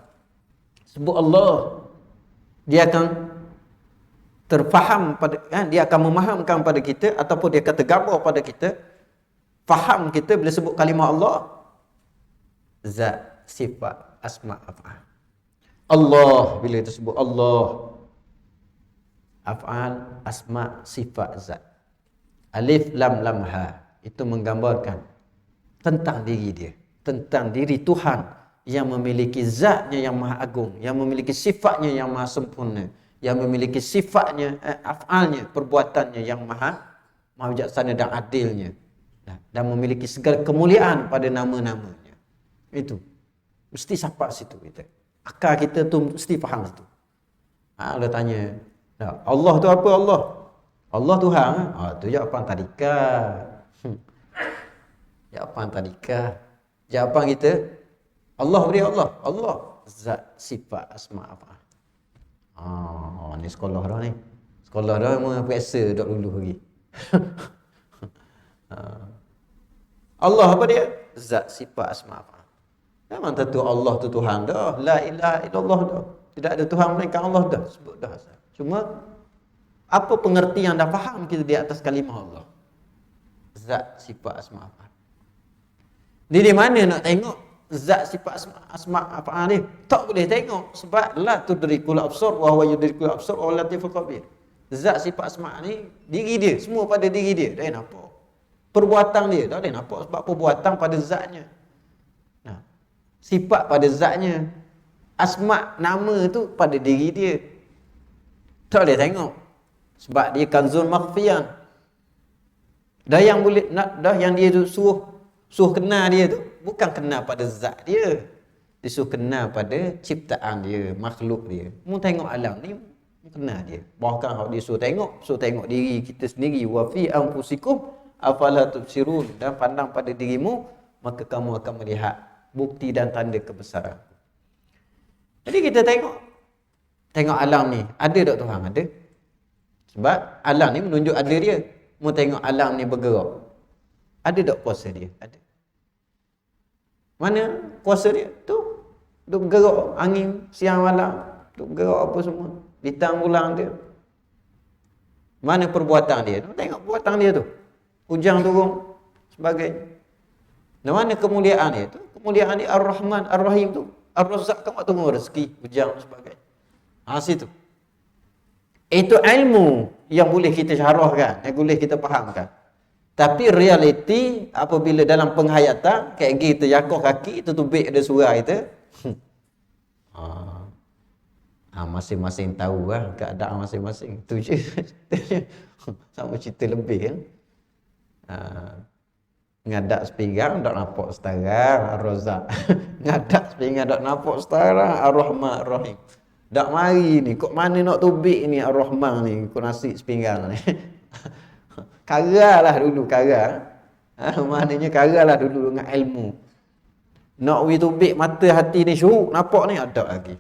Sebut Allah, dia akan terfaham pada dia akan memahamkan pada kita ataupun dia akan tergambar pada kita, faham kita bila sebut kalimah Allah, zat, sifat, asma, af'al. Allah, bila kita sebut Allah, af'al, asma, sifat, zat. Alif lam lam ha, itu menggambarkan tentang diri dia, tentang diri Tuhan yang memiliki zatnya yang maha agung, yang memiliki sifatnya yang maha sempurna, yang memiliki sifatnya, af'alnya, perbuatannya yang maha bijaksana dan adilnya, dan memiliki segala kemuliaan pada nama-namanya. Itu mesti sampai situ kita. Akal kita tu mesti faham situ. Allah tanya, Allah tu apa? Allah Tuhan. Tu jawapan tadika. Jawapan tadika. Jawapan kita, Allah beri Allah zat, sifat, asma, af'al. Ni sekolah dah ni. Sekolah dah memang biasa duduk dulu lagi. Allah apa dia? Zat, sifat, asma, af'al. Memang tentu Allah tu Tuhan dah. La ilaha illallah dah. Tidak ada Tuhan melainkan Allah dah. Sebut dah. Cuma apa pengertian dah faham kita di atas kalimah Allah? Zat, sifat, asma, af'al. Di mana nak tengok zat, sifat, asma, af'al ni? Tak boleh tengok sebab la tudrikul absar wa huwa yudrikul absar wa latiful khabir. Zat, sifat, asma ni diri dia, semua pada diri dia. Dah nampak. Perbuatan dia tak boleh nampak sebab perbuatan pada zatnya. Sifat pada zatnya. Asma, nama tu pada diri dia. Tak boleh tengok sebab dia kanzul makhfiyan. Dah yang boleh yang dia tu suruh kenal dia tu bukan kenal pada zat dia. Dia suruh kenal pada ciptaan dia, makhluk dia. Mu tengok alam ni, mu kenal dia. Bahkan kalau dia suruh tengok diri kita sendiri, wa fi anfusikum afala tubsirun, dan pandang pada dirimu maka kamu akan melihat bukti dan tanda kebesaran. Jadi kita tengok alam ni, ada tak Tuhan? Ada. Sebab alam ni menunjuk ada dia. Mu tengok alam ni bergerak. Ada tak kuasa dia? Ada. Mana kuasa dia? Tu. Duk bergerak angin siang malam. Duk bergerak apa semua. Bintang bulan dia. Mana perbuatan dia? Tengok perbuatan dia tu. Hujan turun. Sebagainya. Dan mana kemuliaan dia tu? Kemuliaan dia Ar-Rahman, Ar-Rahim tu. Ar-Razzaq kamu tunggu rezeki. Hujan sebagainya. Situ. Itu ilmu yang boleh kita syarahkan. Yang boleh kita fahamkan. Tapi realiti apabila dalam penghayatan kayak kita yakoh kaki itu tubik ada suara kita. Masing-masing tahu lah keadaan masing-masing. Itu je. Sama cerita lebih kan. Ngadak sepinggang tak nampak setara Ar-Razzaq. Ngadak sepinggang tak nampak setara Ar-Rahman Ar-Rahim. Tak mari ni kok mana nak tubik ni Ar-Rahman ni kok nasi sepinggang ni. Karalah dulu, maknanya karalah dulu dengan ilmu. Nak tubik mata hati ni syuruk, nampak ni ada lagi.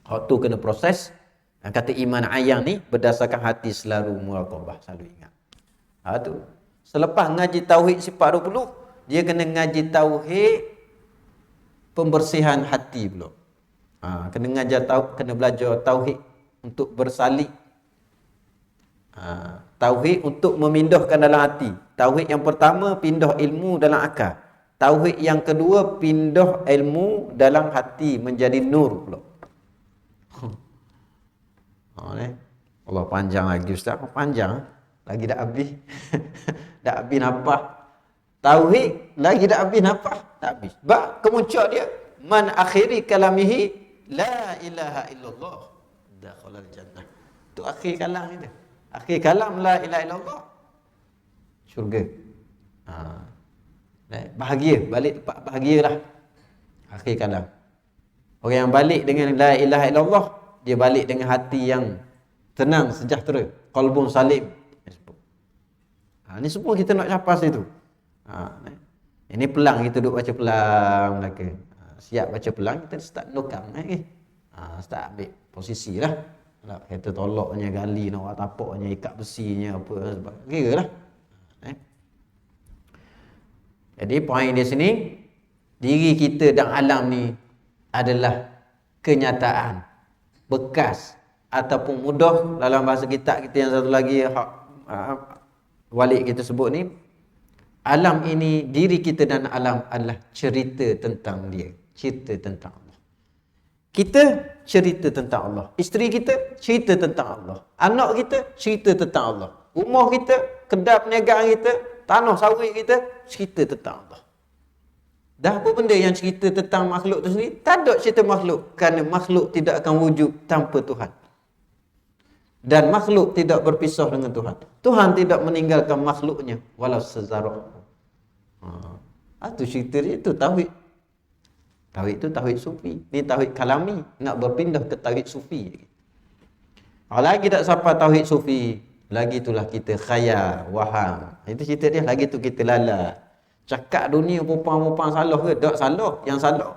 Waktu kena proses. Kata iman ayang ni berdasarkan hati selalu muraqabah, selalu ingat. Tu. Selepas ngaji tauhid sifat 20, dia kena ngaji tauhid pembersihan hati pula. Kena belajar tauhid untuk bersalih. Tauhid untuk memindahkan dalam hati. Tauhid yang pertama pindah ilmu dalam akal. Tauhid yang kedua, pindah ilmu dalam hati menjadi nur pula. Allah panjang lagi Ustaz. Panjang. Lagi dah habis. Dah habis nafas. Tauhid lagi dah habis nafas. Tak habis. Bak kemuncak dia. Man akhiri kalamihi la ilaha illallah dakhalal jannah. Tu akhir kalam dia. Akhir kalam la ilaha illallah. Syurga. Bahagia, balik tempat bahagialah. Akhir kalam. Orang yang balik dengan la ilaha illallah, dia balik dengan hati yang tenang, sejahtera, qalbun salim. Ini semua kita nak capai situ. Ini pelang kita duduk baca pelang Melaka. Siap baca pelang, kita start nokam lagi. Start ambil posisi lah. Kita tolaknya gali, nak tapaknya, ikat besinya apa sebab kira lah. Jadi poin di sini, diri kita dan alam ni adalah kenyataan, bekas ataupun mudah. Dalam bahasa kita yang satu lagi walik kita sebut ni, alam ini, diri kita dan alam adalah cerita tentang dia, cerita tentang Allah. Kita cerita tentang Allah, isteri kita cerita tentang Allah, anak kita cerita tentang Allah, rumah kita, kedai perniagaan kita, tanah sawit kita cerita tentang Allah. Dah apa benda yang cerita tentang makhluk tu sendiri? Tak ada cerita makhluk, kerana makhluk tidak akan wujud tanpa Tuhan. Dan makhluk tidak berpisah dengan Tuhan. Tuhan tidak meninggalkan makhluknya walau sezarah. Itu cerita dia, itu tauhid. Tauhid itu tauhid sufi. Ni tauhid kalami, nak berpindah ke tauhid sufi. Lagi tak sampai tauhid sufi, lagi itulah kita khayal, waham. Itu cerita dia, lagi tu kita lala. Cakap dunia perempuan-perempuan salah ke? Tak salah. Yang salah,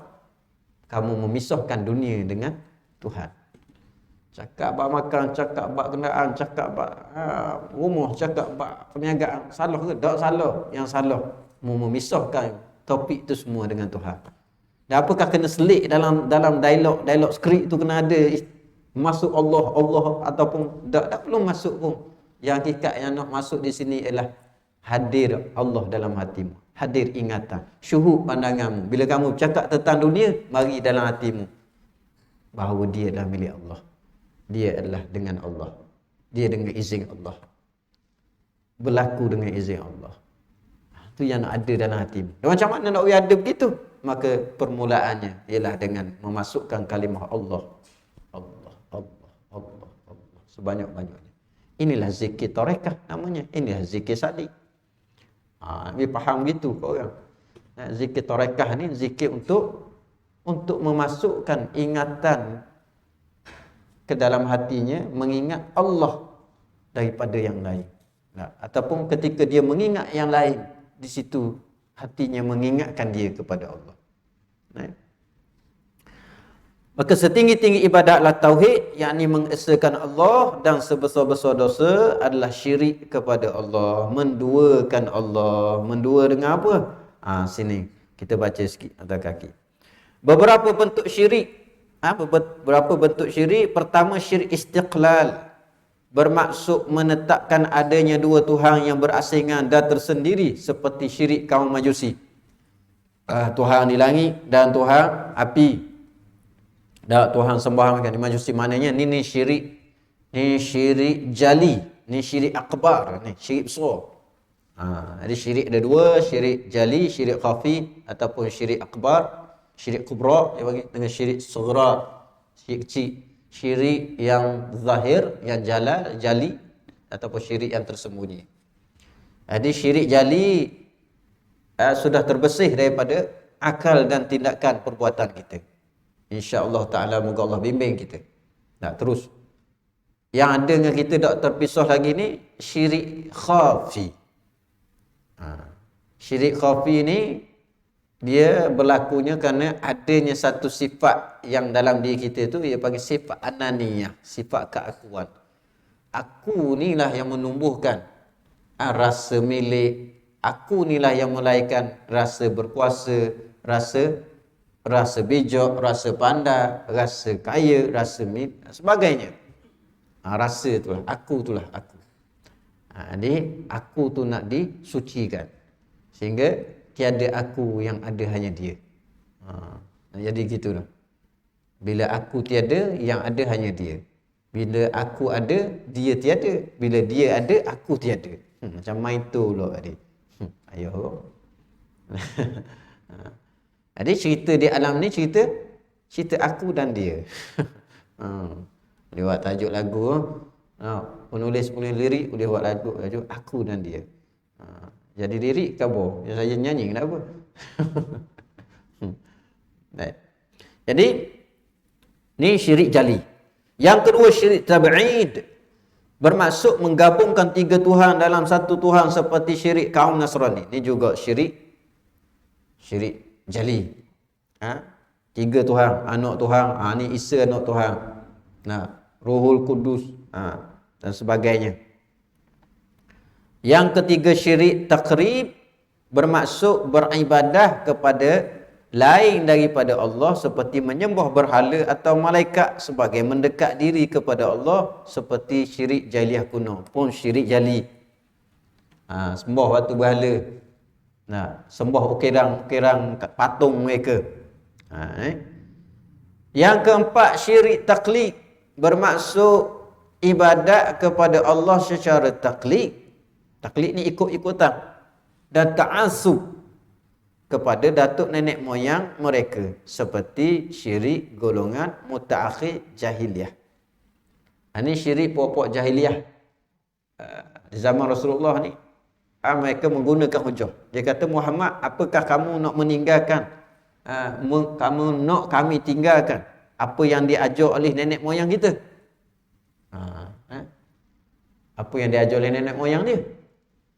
kamu memisahkan dunia dengan Tuhan. Cakap bab makan, cakap bab kenderaan, cakap bab rumah, cakap bab perniagaan, salah ke? Tak salah. Yang salah, memisahkan topik itu semua dengan Tuhan. Dan apakah kena selit dalam dialog skrip tu kena ada masuk Allah ataupun tak perlu masuk pun. Yang hakikat yang nak masuk di sini ialah hadir Allah dalam hatimu, hadir ingatan, syuhud pandanganmu. Bila kamu cakap tentang dunia, mari dalam hatimu bahawa dia adalah milik Allah, dia adalah dengan Allah, dia dengan izin Allah, berlaku dengan izin Allah. Itu yang nak ada dalam hatimu. Dan macam mana nak ada begitu? Maka permulaannya ialah dengan memasukkan kalimah Allah, Allah, Allah, Allah, Allah sebanyak-banyaknya. Inilah zikir tarekah namanya. Inilah zikir salik. Dia faham gitu kau orang. Zikir tarekah ni zikir untuk memasukkan ingatan ke dalam hatinya, mengingat Allah daripada yang lain. Ataupun ketika dia mengingat yang lain, di situ hatinya mengingatkan dia kepada Allah. Maka setinggi-tinggi ibadatlah tauhid, yakni mengesakan Allah, dan sebesar-besar dosa adalah syirik kepada Allah, menduakan Allah. Mendua dengan apa? Sini kita baca sikit atas kaki. Beberapa bentuk syirik. Beberapa bentuk syirik. Pertama, syirik istiqlal, bermaksud menetapkan adanya dua Tuhan yang berasingan dan tersendiri, seperti syirik kaum Majusi. Tuhan di langit dan Tuhan api. Dak Tuhan sembahyang kan Majusi, maknanya ni syirik. Ni syirik jali, ni syirik akbar, ni syirik besar. Jadi syirik ada dua, syirik jali, syirik khafi, ataupun syirik akbar, syirik kubra dia bagi, dengan syirik sughra, syirik kecil. Syirik yang zahir, yang jali, ataupun syirik yang tersembunyi. Jadi syirik jali sudah terbersih daripada akal dan tindakan perbuatan kita. InsyaAllah ta'ala, moga Allah bimbing kita. Terus. Yang ada dengan kita tak terpisah lagi ni, syirik khafi. Syirik khafi ni, dia berlakunya kerana adanya satu sifat yang dalam diri kita tu, dia panggil sifat ananiyah, sifat keakuan. Aku ni lah yang menumbuhkan rasa milik. Aku ni lah yang melahirkan rasa berkuasa, rasa bijak, rasa pandai, rasa kaya, rasa sebagainya. Rasa itulah, aku itulah aku. Jadi aku tu nak disucikan. Sehingga tiada aku, yang ada hanya dia. Jadi gitu lah. Bila aku tiada, yang ada hanya dia. Bila aku ada, dia tiada. Bila dia ada, aku tiada. Macam main tu pula tadi. Ayo. Jadi cerita di alam ni cerita aku dan dia. Boleh buat tajuk lagu. Penulis lirik boleh buat lagu aku dan dia. Jadi lirik kabur. Yang saya nyanyi kenapa? Jadi ni syirik jali. Yang kedua syirik tab'id, bermaksud menggabungkan tiga Tuhan dalam satu Tuhan seperti syirik kaum Nasrani. Ini juga syirik jali. Tiga Tuhan, anak Tuhan, ni Isa anak Tuhan. Ruhul Kudus dan sebagainya. Yang ketiga syirik takrib, bermaksud beribadah kepada lain daripada Allah seperti menyembah berhala atau malaikat sebagai mendekat diri kepada Allah, seperti syirik jahiliah kuno pun syirik jali. Sembah batu berhala. Sembah ukirang patung mereka. Yang keempat syirik taklid, bermaksud ibadat kepada Allah secara taklid. Taklid ni ikut-ikutan dan ta'assub kepada datuk nenek moyang mereka, seperti syirik golongan mutaakhir jahiliyah. Ini syirik puak-puak jahiliyah di zaman Rasulullah ni. Mereka menggunakan hujah. Dia kata, Muhammad, apakah kamu nak meninggalkan, kamu nak kami tinggalkan apa yang diajar oleh nenek moyang kita? Apa yang diajar oleh nenek moyang dia?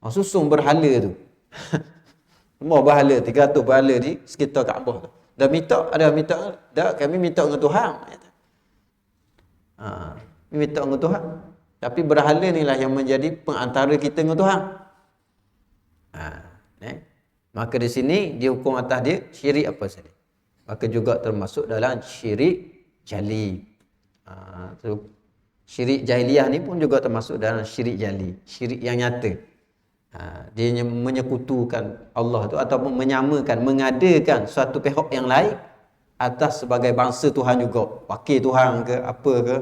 Susung berhala tu. Semua berhala, 300 berhala di sekitar Kaabah tu. Dah minta, dah kami minta dengan Tuhan. Minta dengan Tuhan. Tapi berhala ni lah yang menjadi pengantara kita dengan Tuhan. Maka di sini di hukum atas dia syirik apa saja. Maka juga termasuk dalam syirik jali. Syirik jahiliyah ni pun juga termasuk dalam syirik jali, syirik yang nyata. Dia menyekutukan Allah tu ataupun menyamakan, mengadakan suatu pihak yang lain atas sebagai bangsa Tuhan juga, wakil Tuhan ke apa ke.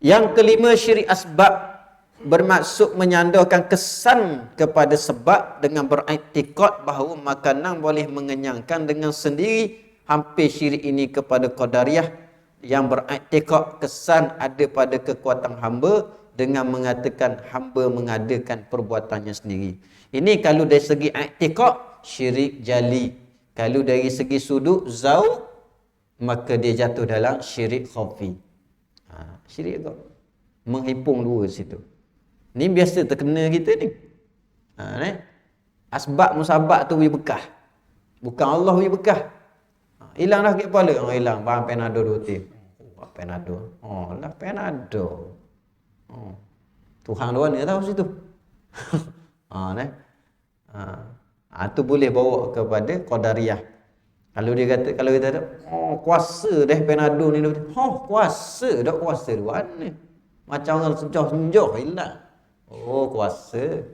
Yang kelima syirik asbab, bermaksud menyandarkan kesan kepada sebab dengan beriktikad bahawa makanan boleh mengenyangkan dengan sendiri. Hampir syirik ini kepada Qadariyah yang beriktikad kesan ada pada kekuatan hamba dengan mengatakan hamba mengadakan perbuatannya sendiri. Ini kalau dari segi i'tiqad syirik jali. Kalau dari segi sudut zauq, maka dia jatuh dalam syirik khafi. Syirik kau menghimpun dua situ. Ni biasa terkena kita ni. Asbab musabab tu beri bekah. Bukan Allah beri bekah. Hilang dah sakit kepala. Hilang bahan Panadol 2 tim. Panadol. Lah Panadol. Tuhan luar ni tahu situ. Itu boleh bawa kepada Qadariyah. Kalau kita kata, kuasa dah Panadol ni. Kuasa dah kuasa luar ni. Macam orang senjah hilang. Kuasa.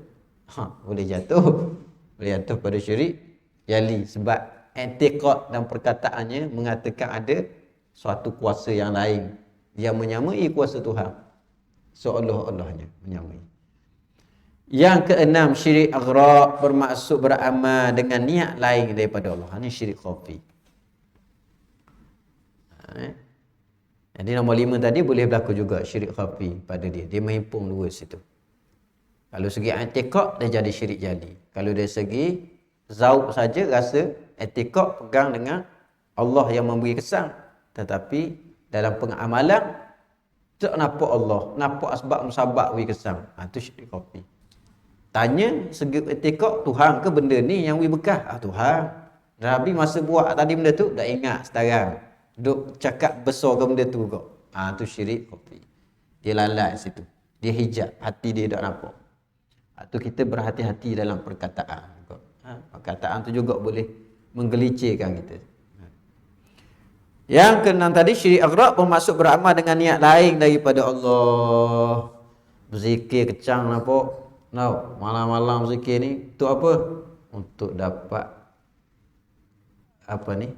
Boleh jatuh pada syirik jali sebab i'tiqad dan perkataannya mengatakan ada suatu kuasa yang lain yang menyamai kuasa Tuhan. Seolah-olahnya menyamai. Yang keenam syirik aghraq, bermaksud beramal dengan niat lain daripada Allah. Ini syirik khafi. Jadi nombor 5 tadi boleh berlaku juga syirik khafi pada dia. Dia menghimpun dua situ. Kalau segi i'tiqad dia jadi syirik jali. Kalau dari segi zauq saja rasa i'tiqad pegang dengan Allah yang memberi kesan, tetapi dalam pengamalan tak nampak Allah, nampak asbab musabab beri kesan. Itu syirik khafi. Tanya segi i'tiqad, Tuhan ke benda ni yang beri bekah? Tuhan. Nabi masa buat tadi benda tu dah ingat sekarang. Duk cakap besar ke benda tu kok. Itu syirik khafi. Dia lalai situ. Dia hijab, hati dia tak nampak. Itu kita berhati-hati dalam perkataan. Perkataan tu juga boleh menggelincirkan kita. Yang keenam tadi syirik aghraq, bermaksud beramal dengan niat lain daripada Allah. Berzikir kecang nampak. Malam-malam zikir ni tu apa? untuk dapat apa ni?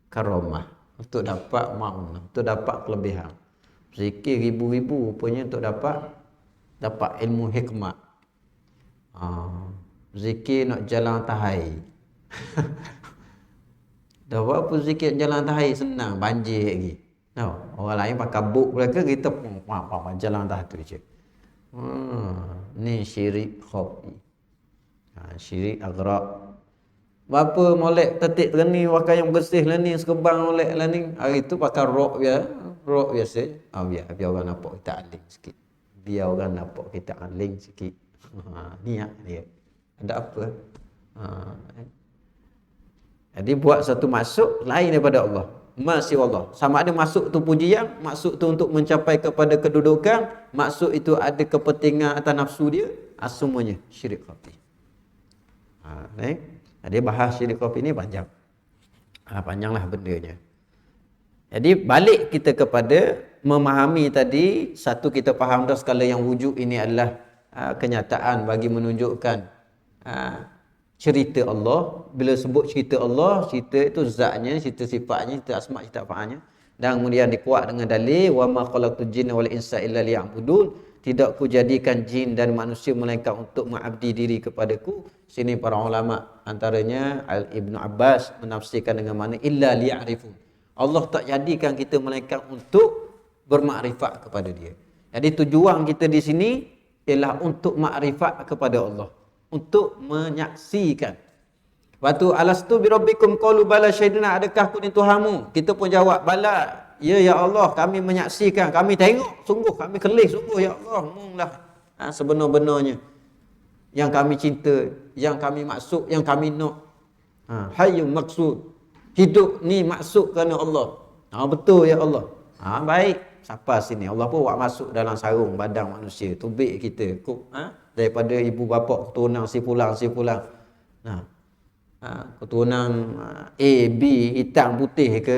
Karamah, untuk dapat maunah, untuk dapat kelebihan. Zikir ribu-ribu rupanya untuk dapat ilmu hikmat. Zikir nak jalan tahai. Dah apa zikir jalan tahai senang, banjir lagi. Tahu, orang lain pakai buk mereka, kita pun jalan tahai tu je. Ni syirik khafi. Syirik agrak. Bapa molek tetik terni pakai yang bersih lah ni, sekebang molek lah ni. Hari tu pakai rok biasa. Biar orang nampak kita aling sikit. Biar orang nampak kita aling sikit. Niat dia. Ada apa? Jadi buat satu maksud lain daripada Allah. Masih Allah. Sama ada maksud tu pujian, maksud tu untuk mencapai kepada kedudukan, maksud itu ada kepentingan atas nafsu dia, semuanya syirik khafi. Dia bahas syirik khafi ni panjang. Panjanglah bendanya. Jadi balik kita kepada memahami tadi, satu kita faham dah sekala yang wujud ini adalah kenyataan bagi menunjukkan cerita Allah. Bila sebut cerita Allah, cerita itu zatnya, cerita sifatnya, cerita asma, cerita fa'alnya. Dan kemudian dikuat dengan dalil wa ma khalaqtul jinna wal insa illa liya'budun. Tidak ku jadikan jin dan manusia melainkan untuk mengabdi diri kepadaku. Sini para ulama antaranya Ibnu Abbas menafsirkan dengan makna illa liya'rifun. Allah tak jadikan kita melainkan untuk bermakrifat kepada dia. Jadi tujuan kita di sini ialah untuk makrifat kepada Allah, untuk menyaksikan. Waktu alastu bi rabbikum qalu bala syahidna, adakah aku ni Tuhanmu? Kita pun jawab bala. Ya Allah, kami menyaksikan, kami tengok, sungguh kami kelih sungguh ya Allah, munglah sebenar-benarnya yang kami cinta, yang kami maksud, yang kami nak. Hayyum maksud. Hidup ni maksud kerana Allah. Betul ya Allah. Baik. Siapa sini? Allah pun buat masuk dalam sarung badan manusia, tubik kita. Daripada ibu bapa keturunan si fulan. Keturunan A, B, hitam putih ke?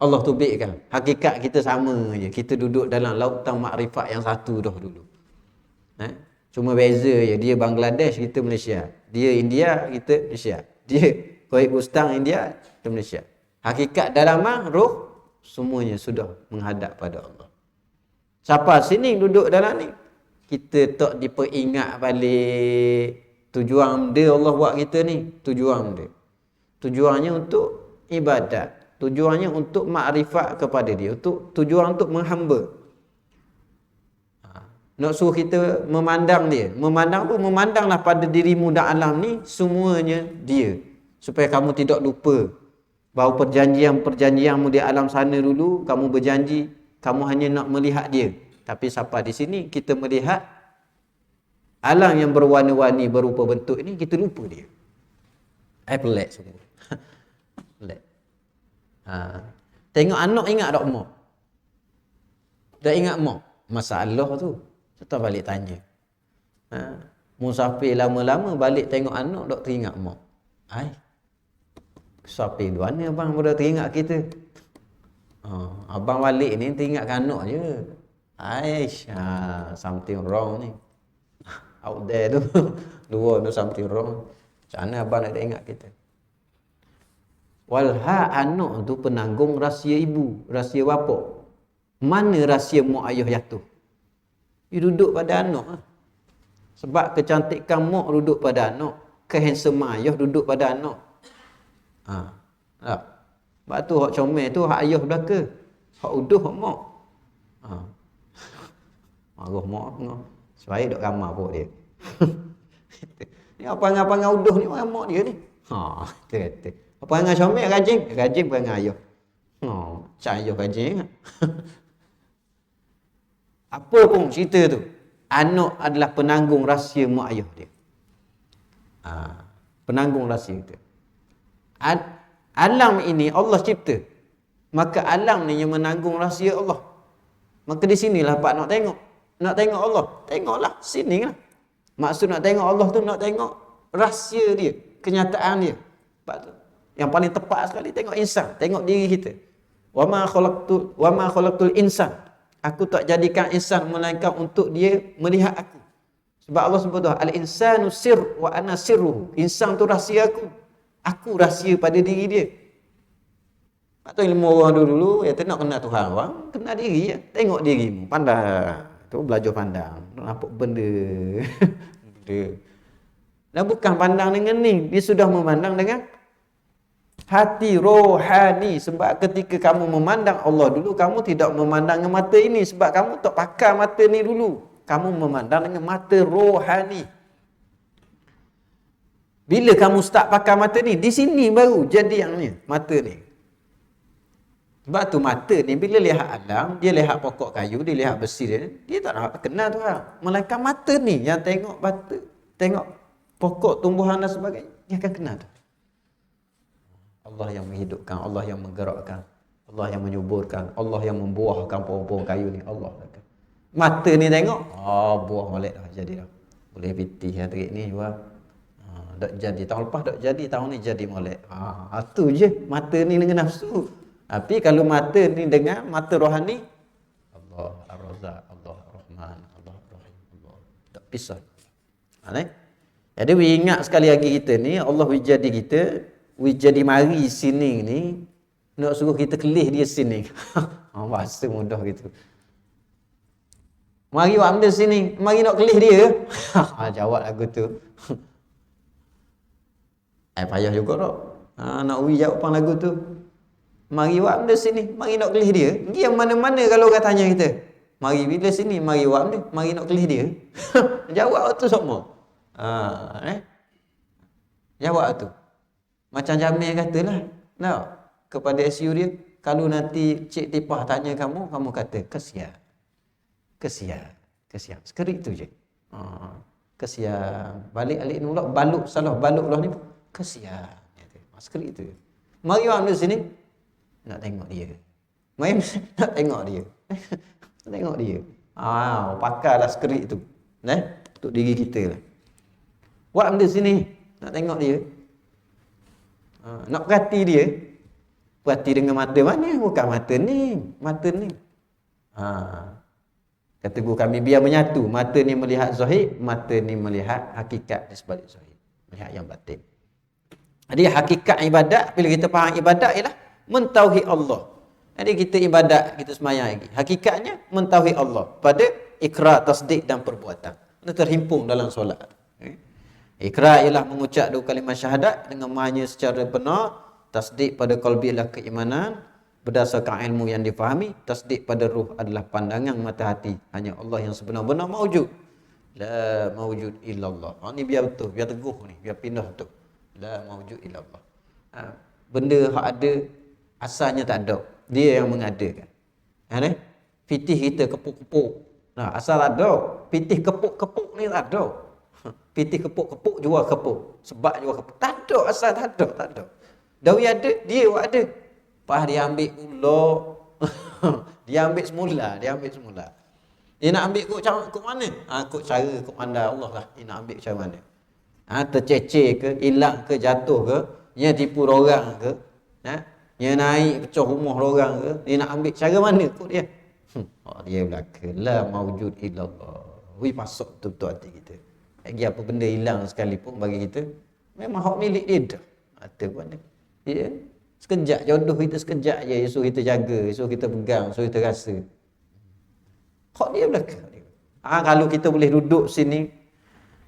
Allah tubikkan. Hakikat kita sama je. Kita duduk dalam lautan makrifat yang satu dah dulu. Cuma beza je. Dia Bangladesh, kita Malaysia. Dia India, kita Malaysia. Dia Uzbekistan, India, kita Malaysia. Hakikat dalaman roh semuanya sudah menghadap pada Allah. Siapa sini duduk dalam ni? Kita tak diperingat balik tujuan dia Allah buat kita ni. Tujuan dia. Tujuannya untuk ibadat. Tujuannya untuk makrifat kepada dia. Tujuan untuk menghamba. Nak suruh kita memandang dia. Memandang apa? Memandanglah pada dirimu dan alam ni semuanya dia. Supaya kamu tidak lupa bahawa perjanjianmu di alam sana dulu, kamu berjanji kamu hanya nak melihat dia. Tapi sampai di sini kita melihat alam yang berwarna-warni berupa bentuk ini, kita lupa dia. Pelik semua. Pelik. Tengok anak ingat tak mak? Tak ingat mak? Masalah tu. Kita balik tanya. Musafir lama-lama balik tengok anak tak teringat mak. Musafir dua ni abang boleh teringat kita. Abang balik ni teringatkan anak je. Something wrong ni. Out there tu. Dua tu something wrong. Macam mana abang nak ingat kita? Walha anak tu penanggung rahsia ibu, rahsia bapa. Mana rahsia mak ayah jatuh? Dia duduk pada anak. Sebab kecantikan mak duduk pada anak, kehansomeman ayah duduk pada anak. Sebab tu hak comel tu hak ayah belaka. Hak uduh hak mak. Marah mak tengah. Sebaik duk ramah pun dia. Ni apa-apa uduh ni orang mak dia ni. Kata. Apa dengan comel rajin perangai ayah. Macam ayah rajin. Apa pun cerita tu, anak adalah penanggung rahsia mak ayah dia. Penanggung rahsia itu. Alam ini Allah cipta. Maka alam ni yang menanggung rahsia Allah. Maka di sinilah Pak nak tengok. Nak tengok Allah, tengoklah sini lah. Maksud nak tengok Allah tu nak tengok rahsia dia, kenyataan dia. Pak tu yang paling tepat sekali tengok insan, tengok diri kita. Wa ma khalaqtul insan. Aku tak jadikan insan melainkan untuk dia melihat aku. Sebab Allah sebut tu, al-insanu sir wa ana sirruhu. Insan tu rahsia aku. Aku rahsia pada diri dia. Tak tahu ilmu orang dulu, ya tak nak kenal Tuhan orang, kenal diri ya. Tengok dirimu, pandang. Tu belajar pandang. Nampak benda. Benda. Dan bukan pandang dengan ni, dia sudah memandang dengan hati rohani. Sebab ketika kamu memandang Allah dulu, kamu tidak memandang dengan mata ini. Sebab kamu tak pakai mata ni dulu. Kamu memandang dengan mata rohani. Bila kamu start pakai mata ni, di sini baru jadi yang ni, mata ni. Sebab tu mata ni bila lihat alam, dia lihat pokok kayu, dia lihat besi dia tak nak kenal Tuhan. Melainkan mata ni yang tengok batu, tengok pokok, tumbuhan dan sebagainya, dia akan kenal Tuhan. Allah yang menghidupkan, Allah yang menggerakkan, Allah yang menyuburkan, Allah yang membuahkan pohon-pohon kayu ni, Allah. Mata ni tengok, buah molek dah, jadi dah. Boleh pitih hari ni juga. Tak jadi, tahun lepas tak jadi, tahun ni jadi molek. Tu je, mata ni dengan nafsu. Tapi kalau mata ni dengan mata rohani, Allah Ar-Razzaq, Allah Ar-Rahman, Allah Ar-Rahim, Allah. Tak pisah. Jadi ingat sekali lagi kita ni, Allah jadi kita, jadi mari sini ni, nak suruh kita kelih dia sini. Bahasa mudah gitu. Mari buat benda sini, mari nak kelih dia. Jawab lagu tu. Payah juga tak? Nak jawapan lagu tu. Mari buat benda sini, mari nak kelih dia. Dia mana-mana kalau orang tanya kita. Mari bila sini, mari buat benda, mari nak kelih dia. Jawab tu semua. Jawab tu. Macam Jamil katalah. Nah, kepada SU dia, kalau nanti Cik Tipah tanya kamu, kamu kata, kesian. Kesian. Kesian. Sekerik tu je. Kesian. Balik-alik ni pula, baluk, salah baluk lah ni. Kesian. Sekerik tu je. Mari buat benda sini, nak tengok dia. Mari nak tengok dia. Nak tengok dia. Pakailah sekerik tu. Untuk diri kita lah. Buat benda sini, nak tengok dia. Nak perhati dia. Perhati dengan mata mana? Bukan mata ni. Mata ni. Kata guru kami, biar menyatu. Mata ni melihat zahir, mata ni melihat hakikat di sebalik zahir. Melihat yang batin. Jadi hakikat ibadat, bila kita faham ibadat ialah mentauhid Allah. Jadi kita ibadat, kita semayang lagi. Hakikatnya mentauhid Allah pada ikrar, tasdik dan perbuatan. Itu terhimpun dalam solat. Ikrar ialah mengucap dua kalimah syahadat dengan mahanya secara benar. Tasdik pada qalbi ialah keimanan berdasarkan ilmu yang difahami. Tasdik pada ruh adalah pandangan mata hati. Hanya Allah yang sebenar-benar mawujud. La mawujud illallah. Ni biar betul, biar teguh ni, biar pindah betul. La mawujud illallah. Benda hak ada asalnya tak ada. Dia yang mengadakan. Pitih kita kepuk-kepuk. Asal ada. Pitih kepuk-kepuk ni tak ada. Pitih kepuk-kepuk jual kepuk. Sebab jual kepuk. Tak ada, asal tak ada, tak ada. Dawi ada, dia buat ada. Lepas dia ambil pula. Dia ambil semula. Dia nak ambil kok mana? Kok cara, kok pandai Allah lah. Dia nak ambil cara mana? Tercecer ke, hilang ke, jatuh ke, dia tipu orang ke, dia naik pecah rumah orang ke, dia nak ambil cara mana kok dia? Dia belaka. La mawujud illallah. Masuk betul-betul hati kita. Lagi apa benda hilang sekalipun bagi kita, memang hak milik dia dah. Ada pun ada. Dia sekejap, jodoh kita sekejap je, suruh kita jaga, suruh kita pegang, suruh kita rasa. Hak dia belaka. Kalau kita boleh duduk sini,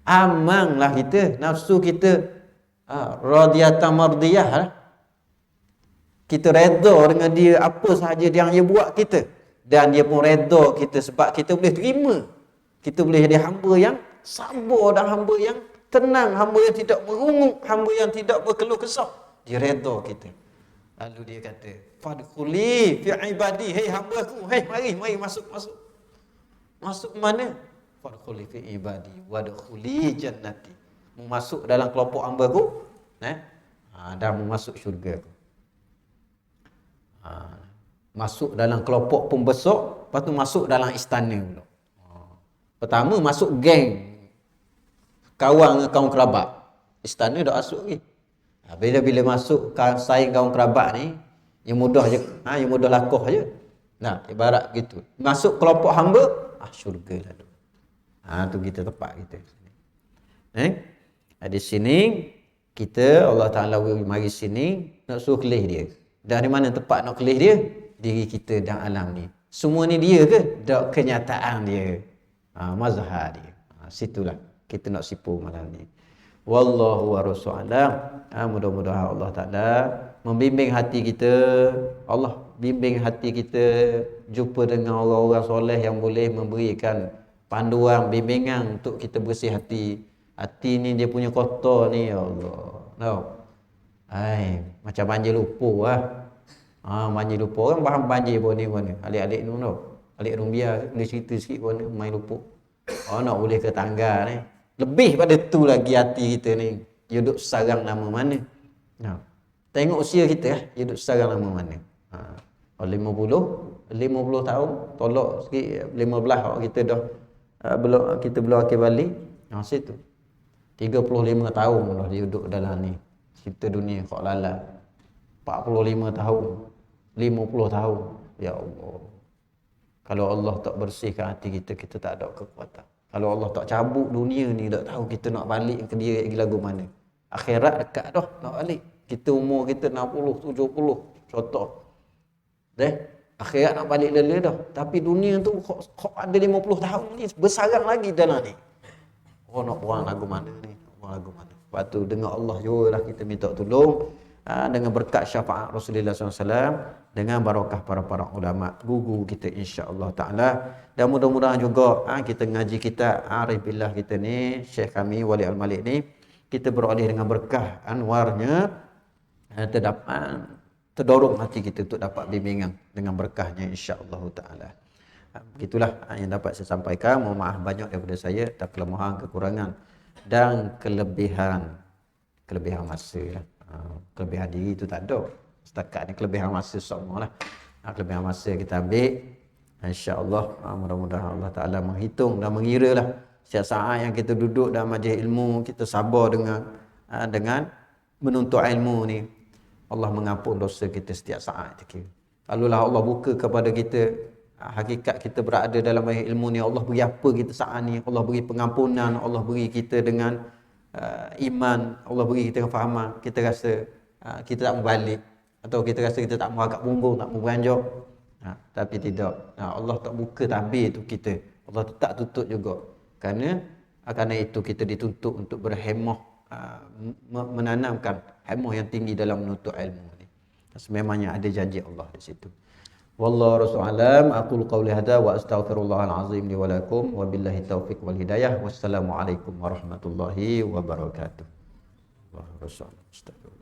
amanlah kita, nafsu kita radiyatan mardiyah lah. Kita redha dengan dia apa sahaja yang dia buat kita, dan dia pun redha kita sebab kita boleh terima. Kita boleh jadi hamba yang sabar dan hamba yang tenang, hamba yang tidak merungut, hamba yang tidak berkeluh kesah. Dia redha kita. Lalu dia kata, fadkhuli fi ibadi, hei hamba aku, hei mari masuk. Masuk mana? Fadkhuli fi ibadi wadkhuli jannati. Masuk dalam kelompok hamba aku, dan masuk syurga aku. Masuk dalam kelompok pembesar, lepas tu masuk dalam istana pula. Pertama masuk geng, kawan dengan kaum kerabat. Istana dah masuk lagi. Bila masuk saing kaum kerabat ni, yang mudah je, yang mudah lakoh je. Ibarat gitu. Masuk kelompok hamba, syurga lalu. Tu kita tempat kita. Di sini kita Allah Taala mari sini nak suruh kelih dia. Dari mana tempat nak kelih dia? Diri kita dan alam ni. Semua ni dia ke? Tak, kenyataan dia. Mazhar dia. Situlah kita nak sipu malam ni. Wallahu warasu'alam. Mudah-mudahan Allah Ta'ala membimbing hati kita. Allah bimbing hati kita jumpa dengan orang-orang soleh yang boleh memberikan panduan, bimbingan untuk kita bersih hati. Hati ni dia punya kotor ni, ya Allah. Tahu? Macam banjir lumpur lah. Banjir lumpur kan bahan banjir pun ni mana. Alik-alik ni tau. Alik rumbia dia cerita sikit pun main lumpur. Nak boleh ke tangga ni. Lebih pada tu lagi hati kita ni. Dia duduk sarang nama mana? Tengok usia kita lah. Dia duduk sarang nama mana? 50 tahun. Tolak sikit 15 kita dah. Kita belum akhir balik. Situ. 35 tahun dah dia duduk dalam ni. Cerita dunia kok lala. 45 tahun. 50 tahun. Ya Allah. Kalau Allah tak bersihkan hati kita, kita tak ada kekuatan. Kalau Allah tak cabut dunia ni, tak tahu kita nak balik ke dia lagi lagu mana. Akhirat dekat dah nak balik. Kita umur kita 60, 70, contoh. Akhirat nak balik lele dah. Tapi dunia tu kok ada 50 tahun ni, bersarang lagi dalam ni. Nak buang lagu mana ni? Buang lagu mana? Lepas tu dengar Allah jugalah kita minta tolong. Dengan berkat syafaat Rasulullah SAW, dengan barakah para ulama guru kita insya-Allah taala, dan mudah-mudahan juga kita ngaji kita arif billah kita ni Syekh kami Wali Al-Malik ni, kita beroleh dengan berkah anwarnya, terdorong hati kita untuk dapat bimbingan dengan berkahnya insya-Allah taala. Begitulah yang dapat saya sampaikan. Mohon maaf banyak daripada saya atas kelemahan, kekurangan dan kelebihan masa lah. Kelebihan diri itu tak ada. Setakat ni kelebihan masa semualah. Kelebihan masa kita ambil. InsyaAllah mudah-mudahan Allah Ta'ala menghitung dan mengira lah. Setiap saat yang kita duduk dalam majlis ilmu, kita sabar dengan menuntut ilmu ni, Allah mengampun dosa kita setiap saat. Kalaulah Allah buka kepada kita hakikat kita berada dalam majlis ilmu ni, Allah beri apa kita saat ni, Allah beri pengampunan, Allah beri kita dengan iman, Allah beri kita dengan fahaman, kita rasa kita tak mau balik, atau kita rasa kita tak mau agak bumbung, tak mau beranjak. Tapi tidak, Allah tak buka tabir tu kita, Allah tak tutup juga. Kerana itu kita dituntut untuk berhemah, menanamkan hemah yang tinggi dalam menuntut ilmu ni. Sememangnya ada janji Allah di situ. Wallahu a'lam. Aqulu qawli hadza wa astaghfirullahal azim li wa lakum wa billahi taufiq wal hidayah. Wassalamu alaikum warahmatullahi wabarakatuh. Allahu a'lam.